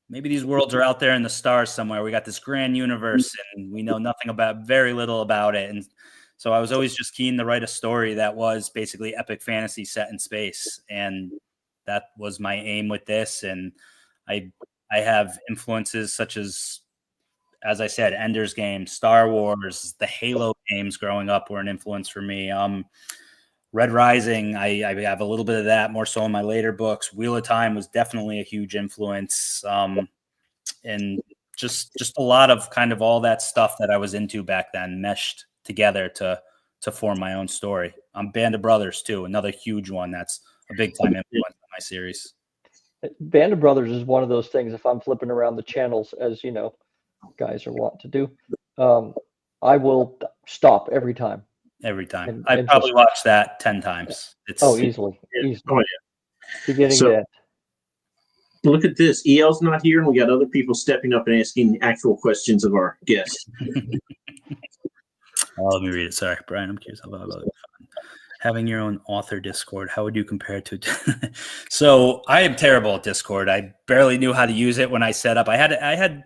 maybe these worlds are out there in the stars somewhere. We got this grand universe and we know very little about it. And so I was always just keen to write a story that was basically epic fantasy set in space. And that was my aim with this. And I have influences such as I said, Ender's Game, Star Wars, the Halo games growing up were an influence for me. Red Rising, I have a little bit of that, more so in my later books. Wheel of Time was definitely a huge influence, and just a lot of kind of all that stuff that I was into back then meshed together to form my own story. Band of Brothers too, another huge one that's a big time influence on my series. Band of Brothers is one of those things. If I'm flipping around the channels, as you know, guys are wont to do, I will stop every time. Every time. I've probably watched that 10 times. Easily. Oh, yeah. Beginning to end. Look at this. EL's not here, and we got other people stepping up and asking actual questions of our guests. Let me read it. Sorry, Brian. I'm curious about it. Having your own author Discord, how would you compare it to? So I am terrible at Discord. I barely knew how to use it when I set up. I had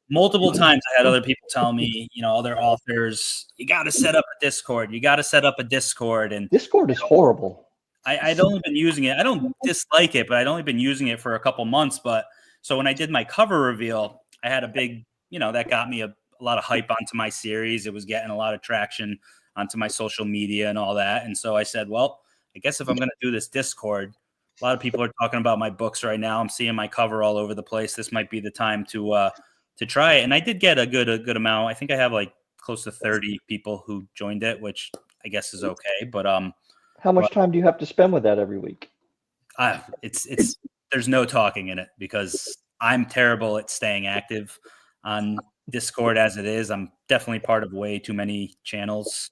multiple times I had other people tell me, other authors, you got to set up a Discord. You got to set up a Discord. And Discord is horrible. I'd only been using it. I don't dislike it, but I'd only been using it for a couple months. But so when I did my cover reveal, I had a big, that got me a lot of hype onto my series. It was getting a lot of traction onto my social media and all that. And so I said, well, I guess if I'm going to do this Discord, a lot of people are talking about my books right now. I'm seeing my cover all over the place. This might be the time to try it. And I did get a good amount. I think I have like close to 30 people who joined it, which I guess is okay. But how much time do you have to spend with that every week? It's there's no talking in it because I'm terrible at staying active on Discord as it is. I'm definitely part of way too many channels.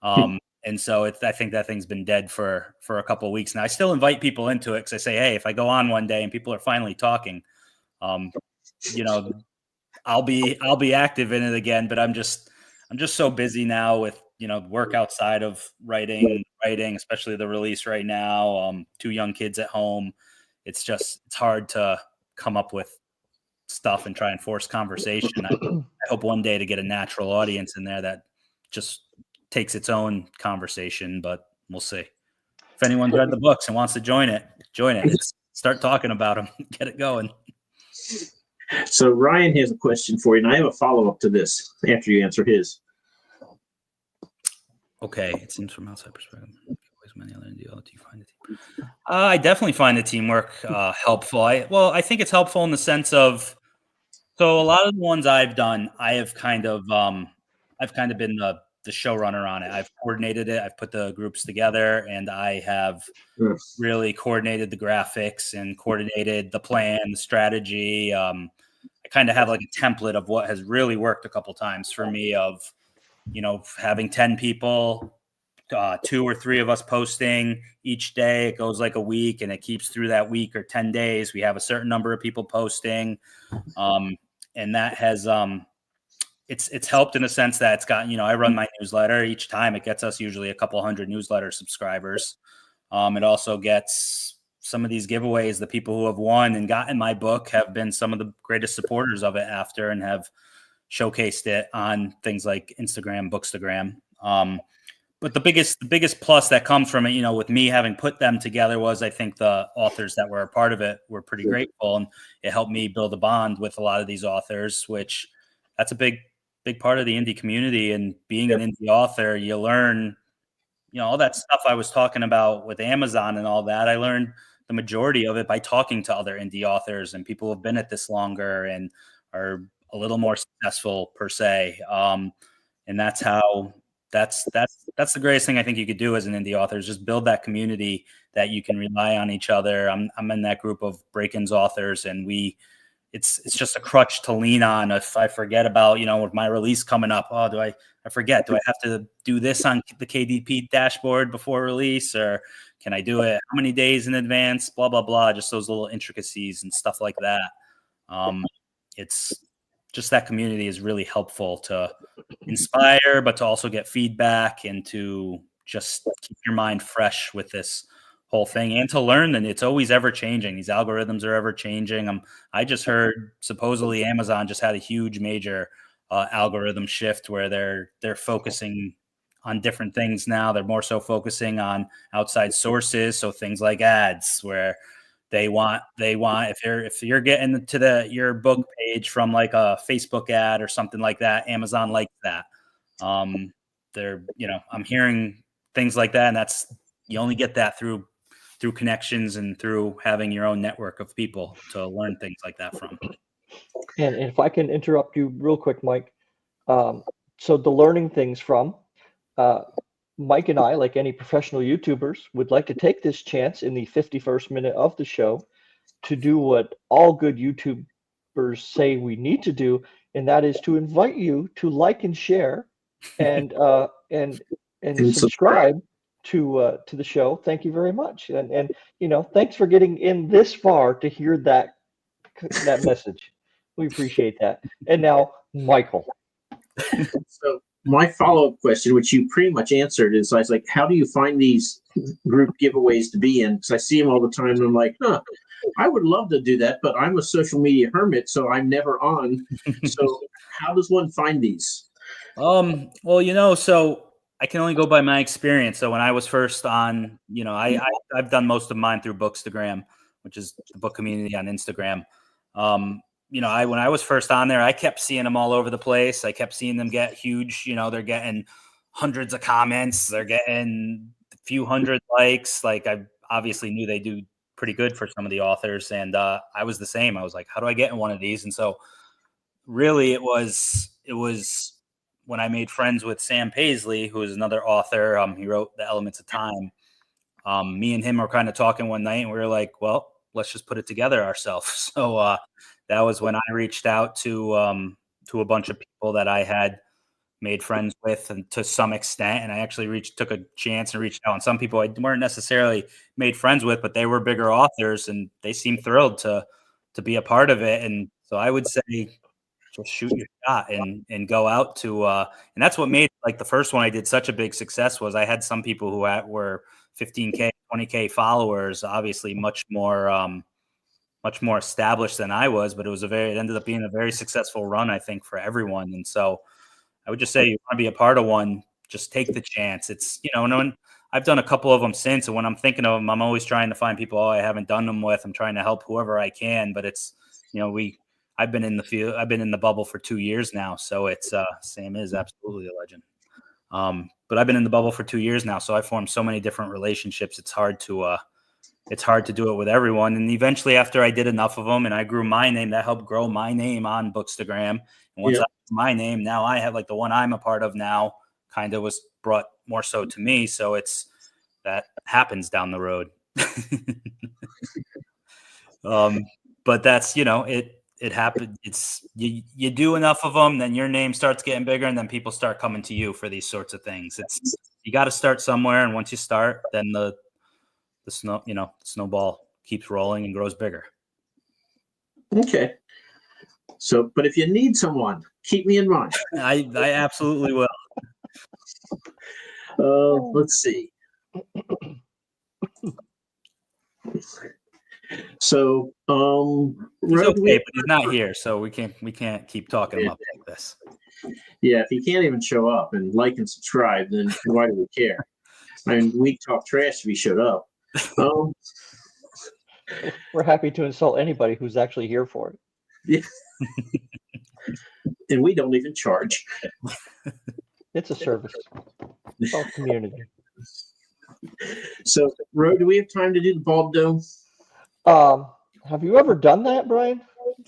And so I think that thing's been dead for a couple of weeks now. I still invite people into it because I say, hey, if I go on one day and people are finally talking, I'll be active in it again. But I'm just so busy now with work outside of writing, especially the release right now. 2 young kids at home. It's hard to come up with stuff and try and force conversation. I hope one day to get a natural audience in there that just takes its own conversation, but we'll see. If anyone's read the books and wants to join it. Start talking about them. Get it going. So Ryan has a question for you, and I have a follow-up to this after you answer his. Okay. It seems from outside perspective. Many other do you find it? I definitely find the teamwork helpful. I think it's helpful in the sense of, so a lot of the ones I've done, I have kind of been the showrunner on it. I've coordinated it. I've put the groups together, and I have really coordinated the graphics and coordinated the plan, the strategy. I kind of have like a template of what has really worked a couple times for me of, having 10 people, 2 or 3 of us posting each day. It goes like a week and it keeps through that week or 10 days. We have a certain number of people posting. And that has, it's helped in a sense that it's gotten, I run my newsletter each time. It gets us usually a couple hundred newsletter subscribers. It also gets some of these giveaways. The people who have won and gotten my book have been some of the greatest supporters of it after and have showcased it on things like Instagram, Bookstagram. But the biggest plus that comes from it, with me having put them together was I think the authors that were a part of it were pretty grateful, and it helped me build a bond with a lot of these authors, which that's a big part of the indie community. And being an indie author, you learn, all that stuff I was talking about with Amazon and all that. I learned the majority of it by talking to other indie authors and people who have been at this longer and are a little more successful per se. And that's how. That's the greatest thing I think you could do as an indie author is just build that community that you can rely on each other. I'm in that group of Break-Ins authors, and we it's just a crutch to lean on if I forget about, with my release coming up. Oh, I forget? Do I have to do this on the KDP dashboard before release, or can I do it how many days in advance? Blah, blah, blah. Just those little intricacies and stuff like that. It's just that community is really helpful to inspire, but to also get feedback and to just keep your mind fresh with this whole thing and to learn. And it's always ever changing. These algorithms are ever changing. I just heard supposedly Amazon just had a huge major algorithm shift where they're focusing on different things now. They're more so focusing on outside sources. So things like ads, where they want if you're getting to your book page from like a Facebook ad or something like that, Amazon likes that. I'm hearing things like that, and you only get that through connections and through having your own network of people to learn things like that from. And if I can interrupt you real quick, Mike. So the learning things from Mike and I, like any professional YouTubers, would like to take this chance in the 51st minute of the show to do what all good YouTubers say we need to do, and that is to invite you to like and share and subscribe to the show. Thank you very much, and thanks for getting in this far to hear that message. We appreciate that. And now, Michael. So my follow-up question, which you pretty much answered, is I was like, how do you find these group giveaways to be in? Because I see them all the time, and I'm like, I would love to do that, but I'm a social media hermit, so I'm never on. So how does one find these? Well, so I can only go by my experience. So when I was first on, I've done most of mine through Bookstagram, which is the book community on Instagram. When I was first on there, I kept seeing them all over the place. I kept seeing them get huge. They're getting hundreds of comments. They're getting a few hundred likes. Like, I obviously knew they do pretty good for some of the authors. And I was the same. I was like, how do I get in one of these? And so really it was when I made friends with Sam Paisley, who is another author. He wrote The Elements of Time. Me and him were kind of talking one night, and we were like, well, let's just put it together ourselves. So that was when I reached out to a bunch of people that I had made friends with, and to some extent, and I actually took a chance and reached out. And some people I weren't necessarily made friends with, but they were bigger authors, and they seemed thrilled to be a part of it. And so I would say, just shoot your shot and go out to, and that's what made like the first one I did such a big success. Was I had some people who were 15K, 20K followers, obviously much more established than I was, but it ended up being a very successful run, I think, for everyone. And so I would just say, you want to be a part of one, just take the chance. It's, and I've done a couple of them since, and when I'm thinking of them, I'm always trying to find people I haven't done them with. I'm trying to help whoever I can, but it's, I've been in the field, I've been in the bubble for 2 years now. So it's, Sam is absolutely a legend. But I've been in the bubble for 2 years now. So I formed so many different relationships. It's hard to do it with everyone. And eventually, after I did enough of them and I grew my name, that helped grow my name on Bookstagram. And once I had my name, now I have, like, the one I'm a part of now kind of was brought more so to me. So that happens down the road. But that's, it happened. It's you do enough of them, then your name starts getting bigger, and then people start coming to you for these sorts of things. You got to start somewhere, and once you start, then the snowball keeps rolling and grows bigger. Okay. So, but if you need someone, keep me in mind. I absolutely will. Let's see. So, he's okay, but he's not here, so we can't keep talking him up like this. Yeah, if he can't even show up and like and subscribe, then why do we care? I mean, we talk trash if he showed up. We're happy to insult anybody who's actually here for it. Yeah. And we don't even charge. It's a service. It's all community. So, Ro, do we have time to do the Bald Dome? Have you ever done that, Brian?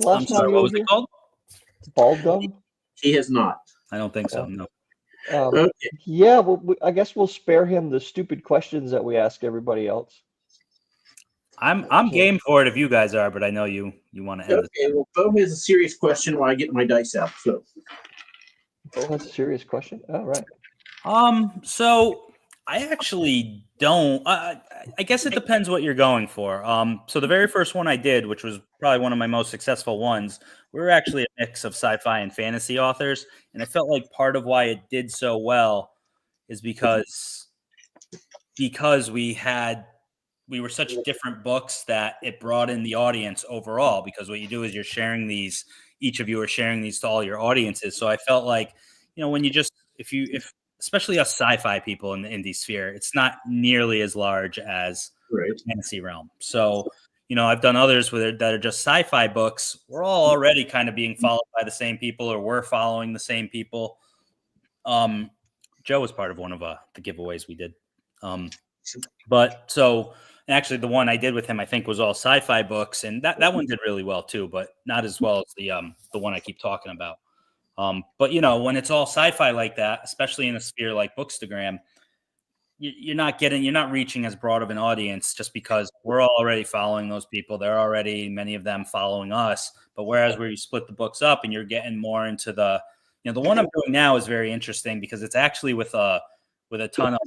I'm sorry, what was it called? Bald Dome? He has not. I don't think so, no. Okay. Yeah, well, I guess we'll spare him the stupid questions that we ask everybody else. I'm game for it if you guys are, but I know you want to end this. Okay, well, Bo has a serious question while I get my dice out. So, Bo has a serious question. All right. So I actually don't. I guess it depends what you're going for. So the very first one I did, which was probably one of my most successful ones, we were actually a mix of sci-fi and fantasy authors, and I felt like part of why it did so well is because we were such different books that it brought in the audience overall. Because what you do is you're sharing these, each of you are sharing these to all your audiences. So I felt like, when you just if especially us sci-fi people in the indie sphere, it's not nearly as large as right. the fantasy realm. So, I've done others with it that are just sci-fi books. We're all already kind of being followed by the same people, or we're following the same people. Joe was part of one of the giveaways we did. But so actually the one I did with him, I think, was all sci-fi books, and that one did really well too, but not as well as the one I keep talking about. But when it's all sci-fi like that, especially in a sphere like Bookstagram, you're not reaching as broad of an audience, just because we're already following those people. They're already, many of them, following us. But whereas where you split the books up and you're getting more into the one I'm doing now is very interesting, because it's actually with a ton of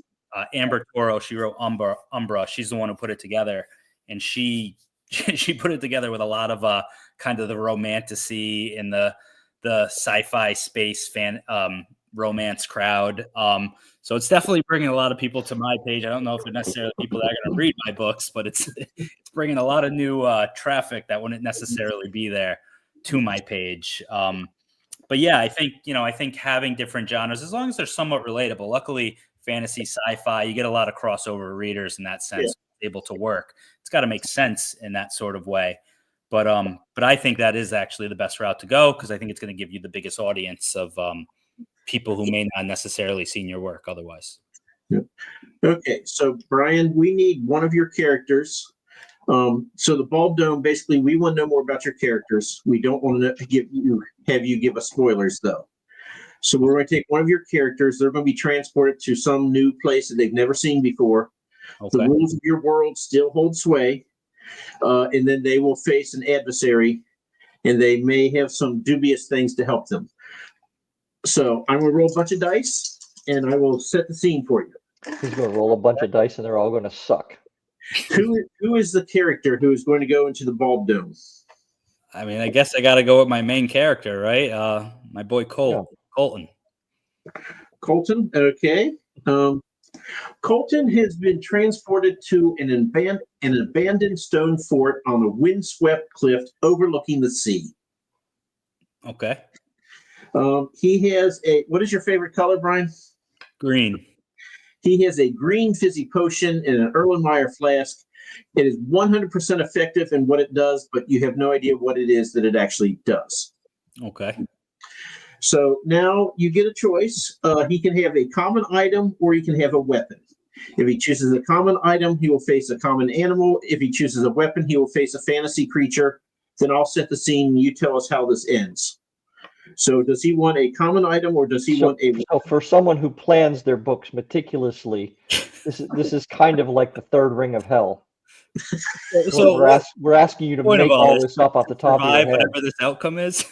Amber Toro. She wrote Umbra. She's the one who put it together, and she put it together with a lot of kind of the romantasy and the sci-fi space fan romance crowd. So it's definitely bringing a lot of people to my page. I don't know if they're necessarily people that are going to read my books, but it's bringing a lot of new traffic that wouldn't necessarily be there to my page. But yeah, I think having different genres, as long as they're somewhat relatable. Luckily, fantasy, sci-fi, you get a lot of crossover readers in that sense, able to work. It's got to make sense in that sort of way. But I think that is actually the best route to go, because I think it's going to give you the biggest audience of people who may not necessarily seen your work otherwise. Yeah. Okay, so Bryan, we need one of your characters. So the Bald Dome, basically, we want to know more about your characters. We don't want to have you give us spoilers, though. So we're going to take one of your characters. They're going to be transported to some new place that they've never seen before. Okay. The rules of your world still hold sway. And then they will face an adversary, and they may have some dubious things to help them. So I'm going to roll a bunch of dice, and I will set the scene for you. He's going to roll a bunch of dice, and they're all going to suck. Who is the character who is going to go into the Bald Dome? I mean, I guess I got to go with my main character, right? My boy Colton. Colton, okay. Colton has been transported to an abandoned stone fort on a windswept cliff overlooking the sea. Okay. He has what is your favorite color, Bryan? Green. He has a green fizzy potion in an Erlenmeyer flask. It is 100% effective in what it does, but you have no idea what it is that it actually does. Okay. So now you get a choice. He can have a common item, or he can have a weapon. If he chooses a common item, he will face a common animal. If he chooses a weapon, he will face a fantasy creature. Then I'll set the scene, and you tell us how this ends. So does he want a common item, or does he want a... So for someone who plans their books meticulously, this is kind of like the third ring of hell. So we're asking you to make all this up off the top of your head. Whatever this outcome is.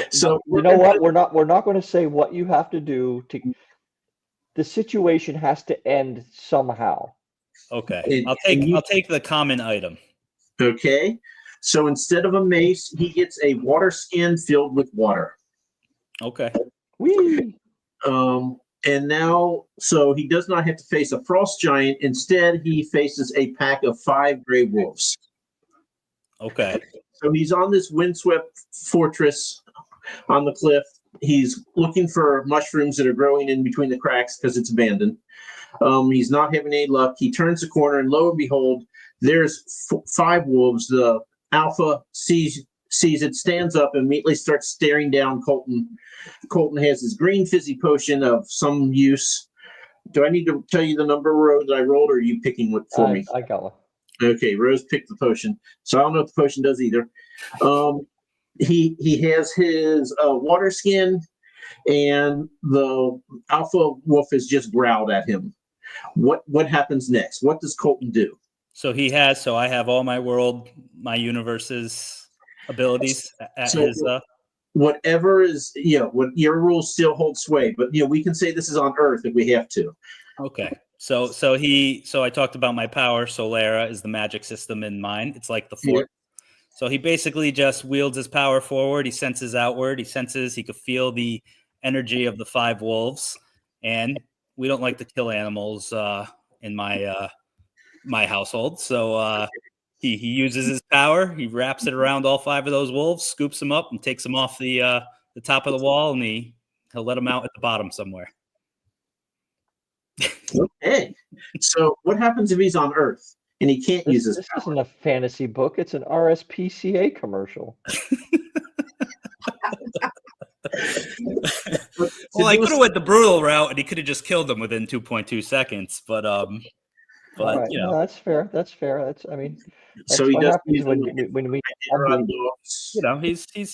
So you know what? We're not going to say what you have to do to. The situation has to end somehow. Okay, I'll take the common item. Okay, so instead of a mace, he gets a water skin filled with water. Okay. Whee! And now, so he does not have to face a frost giant. Instead, he faces a pack of 5 gray wolves. Okay. So he's on this windswept fortress on the cliff. He's looking for mushrooms that are growing in between the cracks because it's abandoned. He's not having any luck. He turns the corner, and lo and behold, there's 5 wolves. The alpha sees it, stands up, and immediately starts staring down Colton. Colton has his green fizzy potion of some use. Do I need to tell you the number, Rose, that I rolled, or are you picking one for me? I got one. Okay, Rose picked the potion. So I don't know what the potion does either. He has his water skin, and the alpha wolf has just growled at him. What happens next? What does Colton do? So I have all my universe's abilities at So his. Whatever is, what your rules still hold sway, but we can say this is on Earth if we have to. Okay. So I talked about my power. Solera is the magic system in mine. It's like the Force. So he basically just wields his power forward. He senses outward. He could feel the energy of the 5 wolves. And we don't like to kill animals in my household. So he uses his power. He wraps it around all 5 of those wolves, scoops them up, and takes them off the top of the wall, and he'll let them out at the bottom somewhere. Okay. So what happens if he's on Earth and he can't use his This power? isn't a fantasy book. It's an RSPCA commercial. Well, I could have went the brutal route, and he could have just killed them within 2.2 seconds. But Right. No, that's fair. That's fair. That's so he what doesn't happens use when we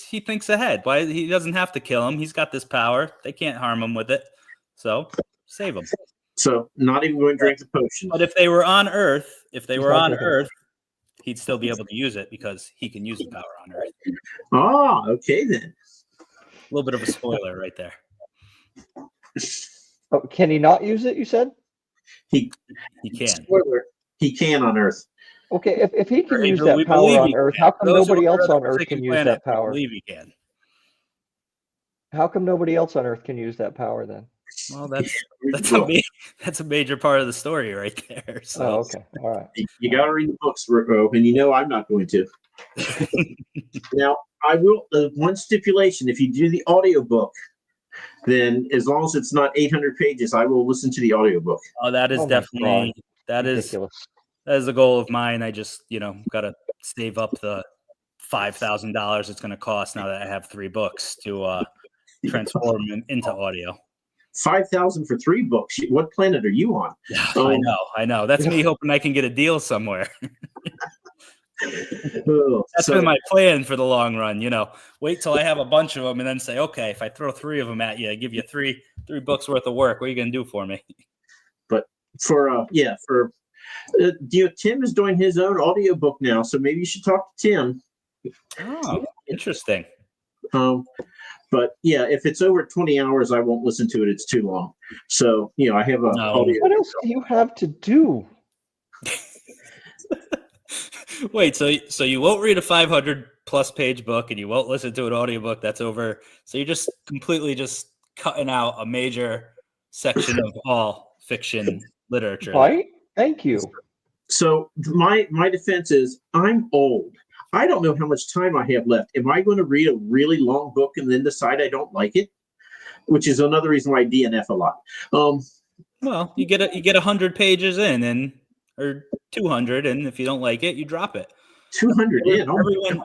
he thinks ahead. Why he doesn't have to kill him? He's got this power. They can't harm him with it. So save him. So not even going to drink the potion. But if they were on Earth, he'd still be able to use it because he can use the power on Earth. Ah, okay then. A little bit of a spoiler right there. Oh, can he not use it? You said He can. Spoiler: he can on Earth. Okay, if he can use that power on Earth, how come nobody else on Earth can use that power? I believe he can. How come nobody else on Earth can use that power then? Well, that's a major part of the story right there. So. Oh, okay, all right. You got to read the books, Rocco, and I'm not going to. Now, I will. One stipulation: if you do the audiobook, then as long as it's not 800 pages, I will listen to the audiobook. Oh, that is definitely ridiculous. That is a goal of mine. I just got to save up the $5,000 it's going to cost now that I have 3 books to transform them into audio. 5,000 for 3 books. What planet are you on? Yeah, I know. That's me hoping I can get a deal somewhere. That's been my plan for the long run. Wait till I have a bunch of them and then say, okay, if I throw 3 of them at you, I give you three books worth of work. What are you going to do for me? But Tim is doing his own audiobook now, so maybe you should talk to Tim. Oh, interesting. But if it's over 20 hours, I won't listen to it. It's too long. So, I have a audio. What else do you have to do? Wait, so you won't read a 500+ page book and you won't listen to an audiobook that's over. So you're just completely just cutting out a major section of all fiction literature. Right? Thank you. So my defense is I'm old. I don't know how much time I have left. Am I going to read a really long book and then decide I don't like it? Which is another reason why I DNF a lot. Well, you get 100 pages in or 200, and if you don't like it, you drop it. 200 in.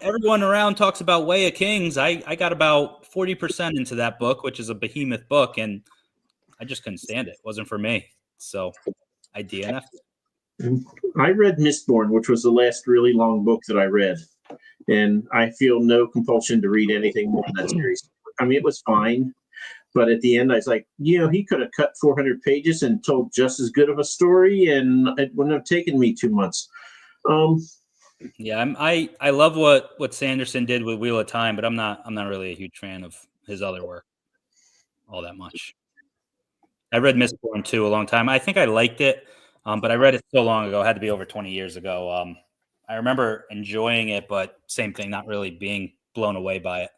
Everyone around talks about Way of Kings. I got about 40% into that book, which is a behemoth book, and I just couldn't stand it. It wasn't for me. So I DNF'd. I read Mistborn, which was the last really long book that I read, and I feel no compulsion to read anything more in that series. I mean, it was fine, but at the end, I was like, he could have cut 400 pages and told just as good of a story, and it wouldn't have taken me 2 months. Yeah, I love what Sanderson did with Wheel of Time, but I'm not really a huge fan of his other work all that much. I read Mistborn too a long time. I think I liked it, but I read it so long ago. It had to be over 20 years ago. I remember enjoying it, but same thing, not really being blown away by it.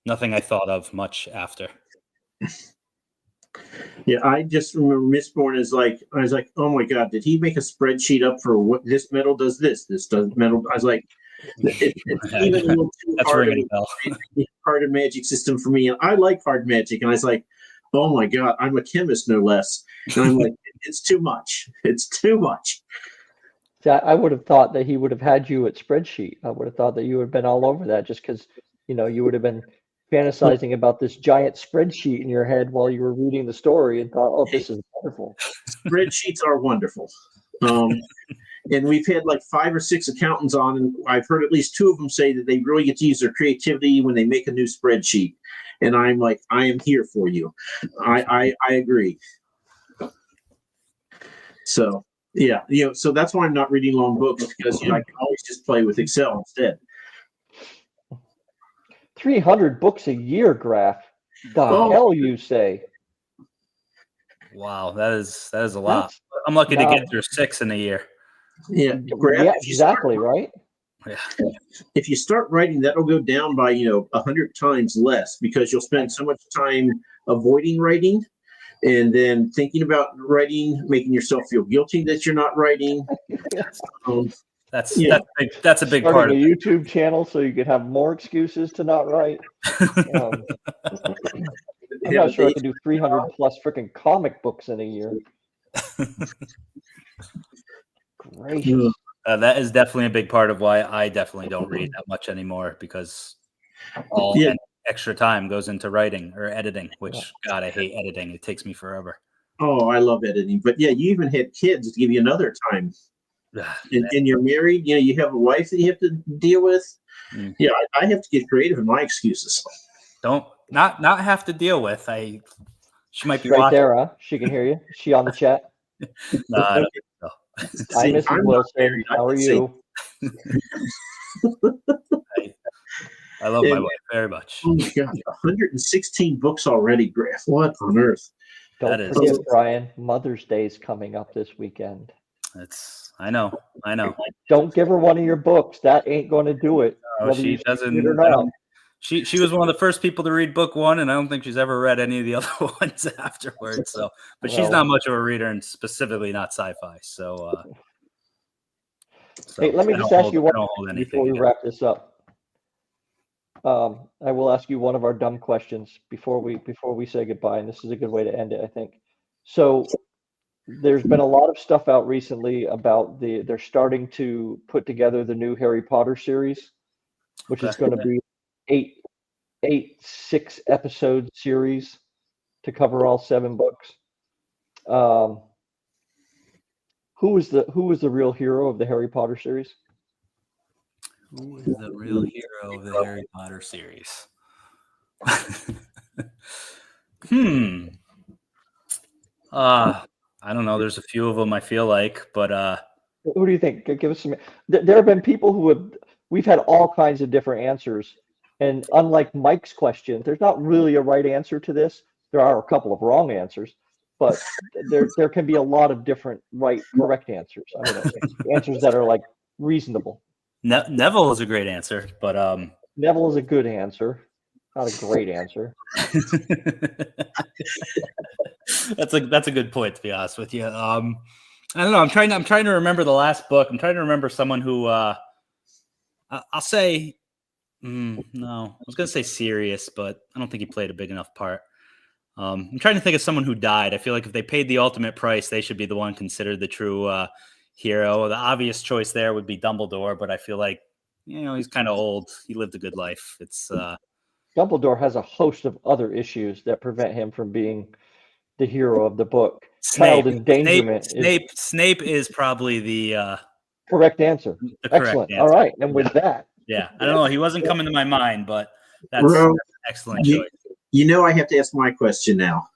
Nothing I thought of much after. Yeah, I just remember Mistborn is like, I was like, oh my God, did he make a spreadsheet up for what this metal does this does metal? I was like, it's even a little too hard a magic system for me. And I like hard magic. And I was like, oh my God, I'm a chemist, no less. And I'm like, it's too much. It's too much. See, I would have thought that he would have had you at spreadsheet. I would have thought that you would have been all over that just because, you would have been fantasizing about this giant spreadsheet in your head while you were reading the story and thought, oh, this is wonderful. Spreadsheets are wonderful. And we've had like 5 or 6 accountants on, and I've heard at least 2 of them say that they really get to use their creativity when they make a new spreadsheet. And I'm like, I am here for you. I agree. So Yeah, so that's why I'm not reading long books, because I can always just play with Excel instead. 300 books a year, Graf. The hell you say? Wow, that is a lot. I'm lucky to get through 6 in a year. Yeah, yeah, exactly, right? Yeah. If you start writing, that'll go down by 100 times less, because you'll spend so much time avoiding writing, and then thinking about writing, making yourself feel guilty that you're not writing. That's a big part of a YouTube channel so you could have more excuses to not write. I'm not sure I could do 300 plus freaking comic books in a year. Gracious. That is definitely a big part of why I definitely don't read that much anymore, because all extra time goes into writing or editing, which, God, I hate editing. It takes me forever. Oh, I love editing. But yeah, you even had kids to give you another time. And you're married, you have a wife that you have to deal with. Yeah, I have to get creative in my excuses. Don't not have to deal with. She might be right watching. There, huh? She can hear you. Is she on the chat? No, I don't think so. Hi, Mrs. Wilson. How are you? I love my wife very much. Oh my God, 116 books already, Graf. What on earth? Don't forget, Brian, Mother's Day is coming up this weekend. I know. Don't give her one of your books. That ain't going to do it. She doesn't. She was one of the first people to read book 1, and I don't think she's ever read any of the other ones afterwards. So, but she's not much of a reader, and specifically not sci-fi. So, hey, let me just ask you one before we wrap this up. I will ask you one of our dumb questions before we say goodbye, and this is a good way to end it, I think. So, there's been a lot of stuff out recently about they're starting to put together the new Harry Potter series, which is going to be 8 6-episode series to cover all 7 books. Who is the real hero of the Harry Potter series? Who is the real hero of the Harry Potter series? I don't know. There's a few of them I feel like, but who do you think? Give us some. There have been people we've had all kinds of different answers, and unlike Mike's question, there's not really a right answer to this. There are a couple of wrong answers, but there can be a lot of different correct answers. I mean, answers that are like reasonable. Neville is a great answer, but Neville is a good answer, not a great answer. That's a good point, to be honest with you. I don't know. I'm trying to remember the last book. I'm trying to remember someone who I'll say no. I was gonna say Sirius, but I don't think he played a big enough part. I'm trying to think of someone who died. I feel like if they paid the ultimate price, they should be the one considered the true hero. The obvious choice there would be Dumbledore, but I feel like he's kind of old. He lived a good life. It's Dumbledore has a host of other issues that prevent him from being the hero of the book. Child endangerment. Snape is probably the correct answer. Excellent. All right, and with that, I don't know. He wasn't coming to my mind, but that's an excellent choice. I have to ask my question now.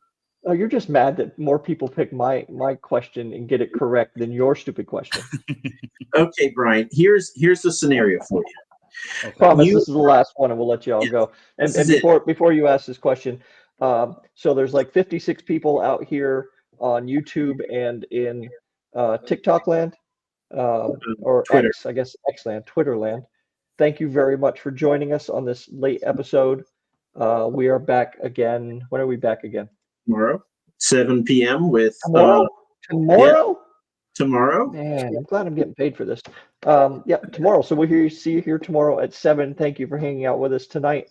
Oh, you're just mad that more people pick my question and get it correct than your stupid question. Okay, Brian. Here's the scenario for you. Okay. Promise this is the last one, and we'll let you all go. And before you ask this question, so there's like 56 people out here on YouTube and in TikTok land, or Twitter. X, I guess X land, Twitter land. Thank you very much for joining us on this late episode. We are back again. When are we back again? Tomorrow, 7 p.m. with tomorrow. Yeah, tomorrow. Man, I'm glad I'm getting paid for this. Tomorrow. So we'll see you here tomorrow at 7. Thank you for hanging out with us tonight.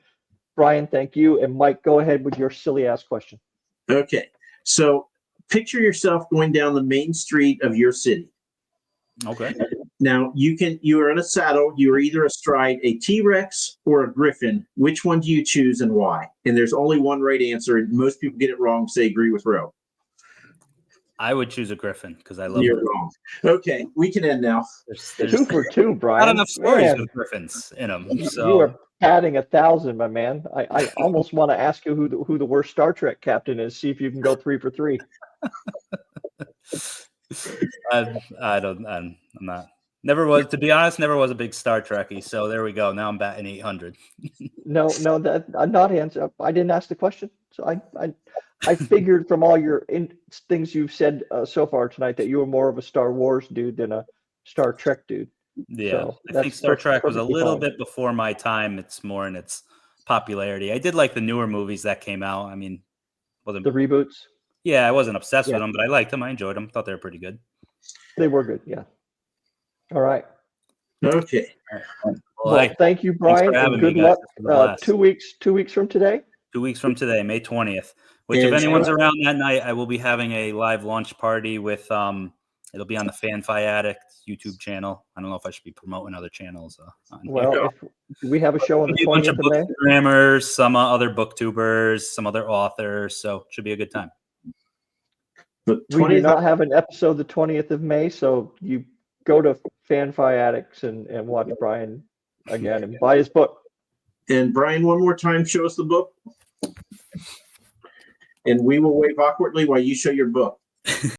Brian, thank you. And Mike, go ahead with your silly ass question. Okay. So picture yourself going down the main street of your city. Okay. Now you are in a saddle. You are either astride a T-Rex or a Griffin. Which one do you choose and why? And there's only one right answer. And most people get it wrong. Say agree with Ro. I would choose a Griffin because I love You're wrong. Okay, we can end now. There's 2 for 2, Brian. Not enough stories with Griffins in them. So. You are batting 1,000, my man. I almost want to ask you who the worst Star Trek captain is. See if you can go 3 for 3. I'm not. Never was, to be honest. Never was a big Star Trekkie. So there we go. Now I'm batting 800. No, that I'm not answering. I didn't ask the question, so I figured from all your things you've said so far tonight that you were more of a Star Wars dude than a Star Trek dude. Yeah, So I think Star Trek was a little bit before my time. It's more in its popularity. I did like the newer movies that came out. I mean, wasn't the reboots. Yeah, I wasn't obsessed with them, but I liked them. I enjoyed them. Thought they were pretty good. They were good. Yeah. All right. Okay. Well, thank you, Bryan, and good luck. 2 weeks. 2 weeks from today. 2 weeks from today, May 20th. Which, if anyone's around that night, I will be having a live launch party with. It'll be on the Fan-Fi Addict YouTube channel. I don't know if I should be promoting other channels. Well, if we have a show on the 20th of May. Programmers, some other booktubers, some other authors. So it should be a good time. We do not have an episode the 20th of May, so you go to Fan-Fi Addicts and watch Bryan again and buy his book. And Bryan, one more time, show us the book. And we will wave awkwardly while you show your book.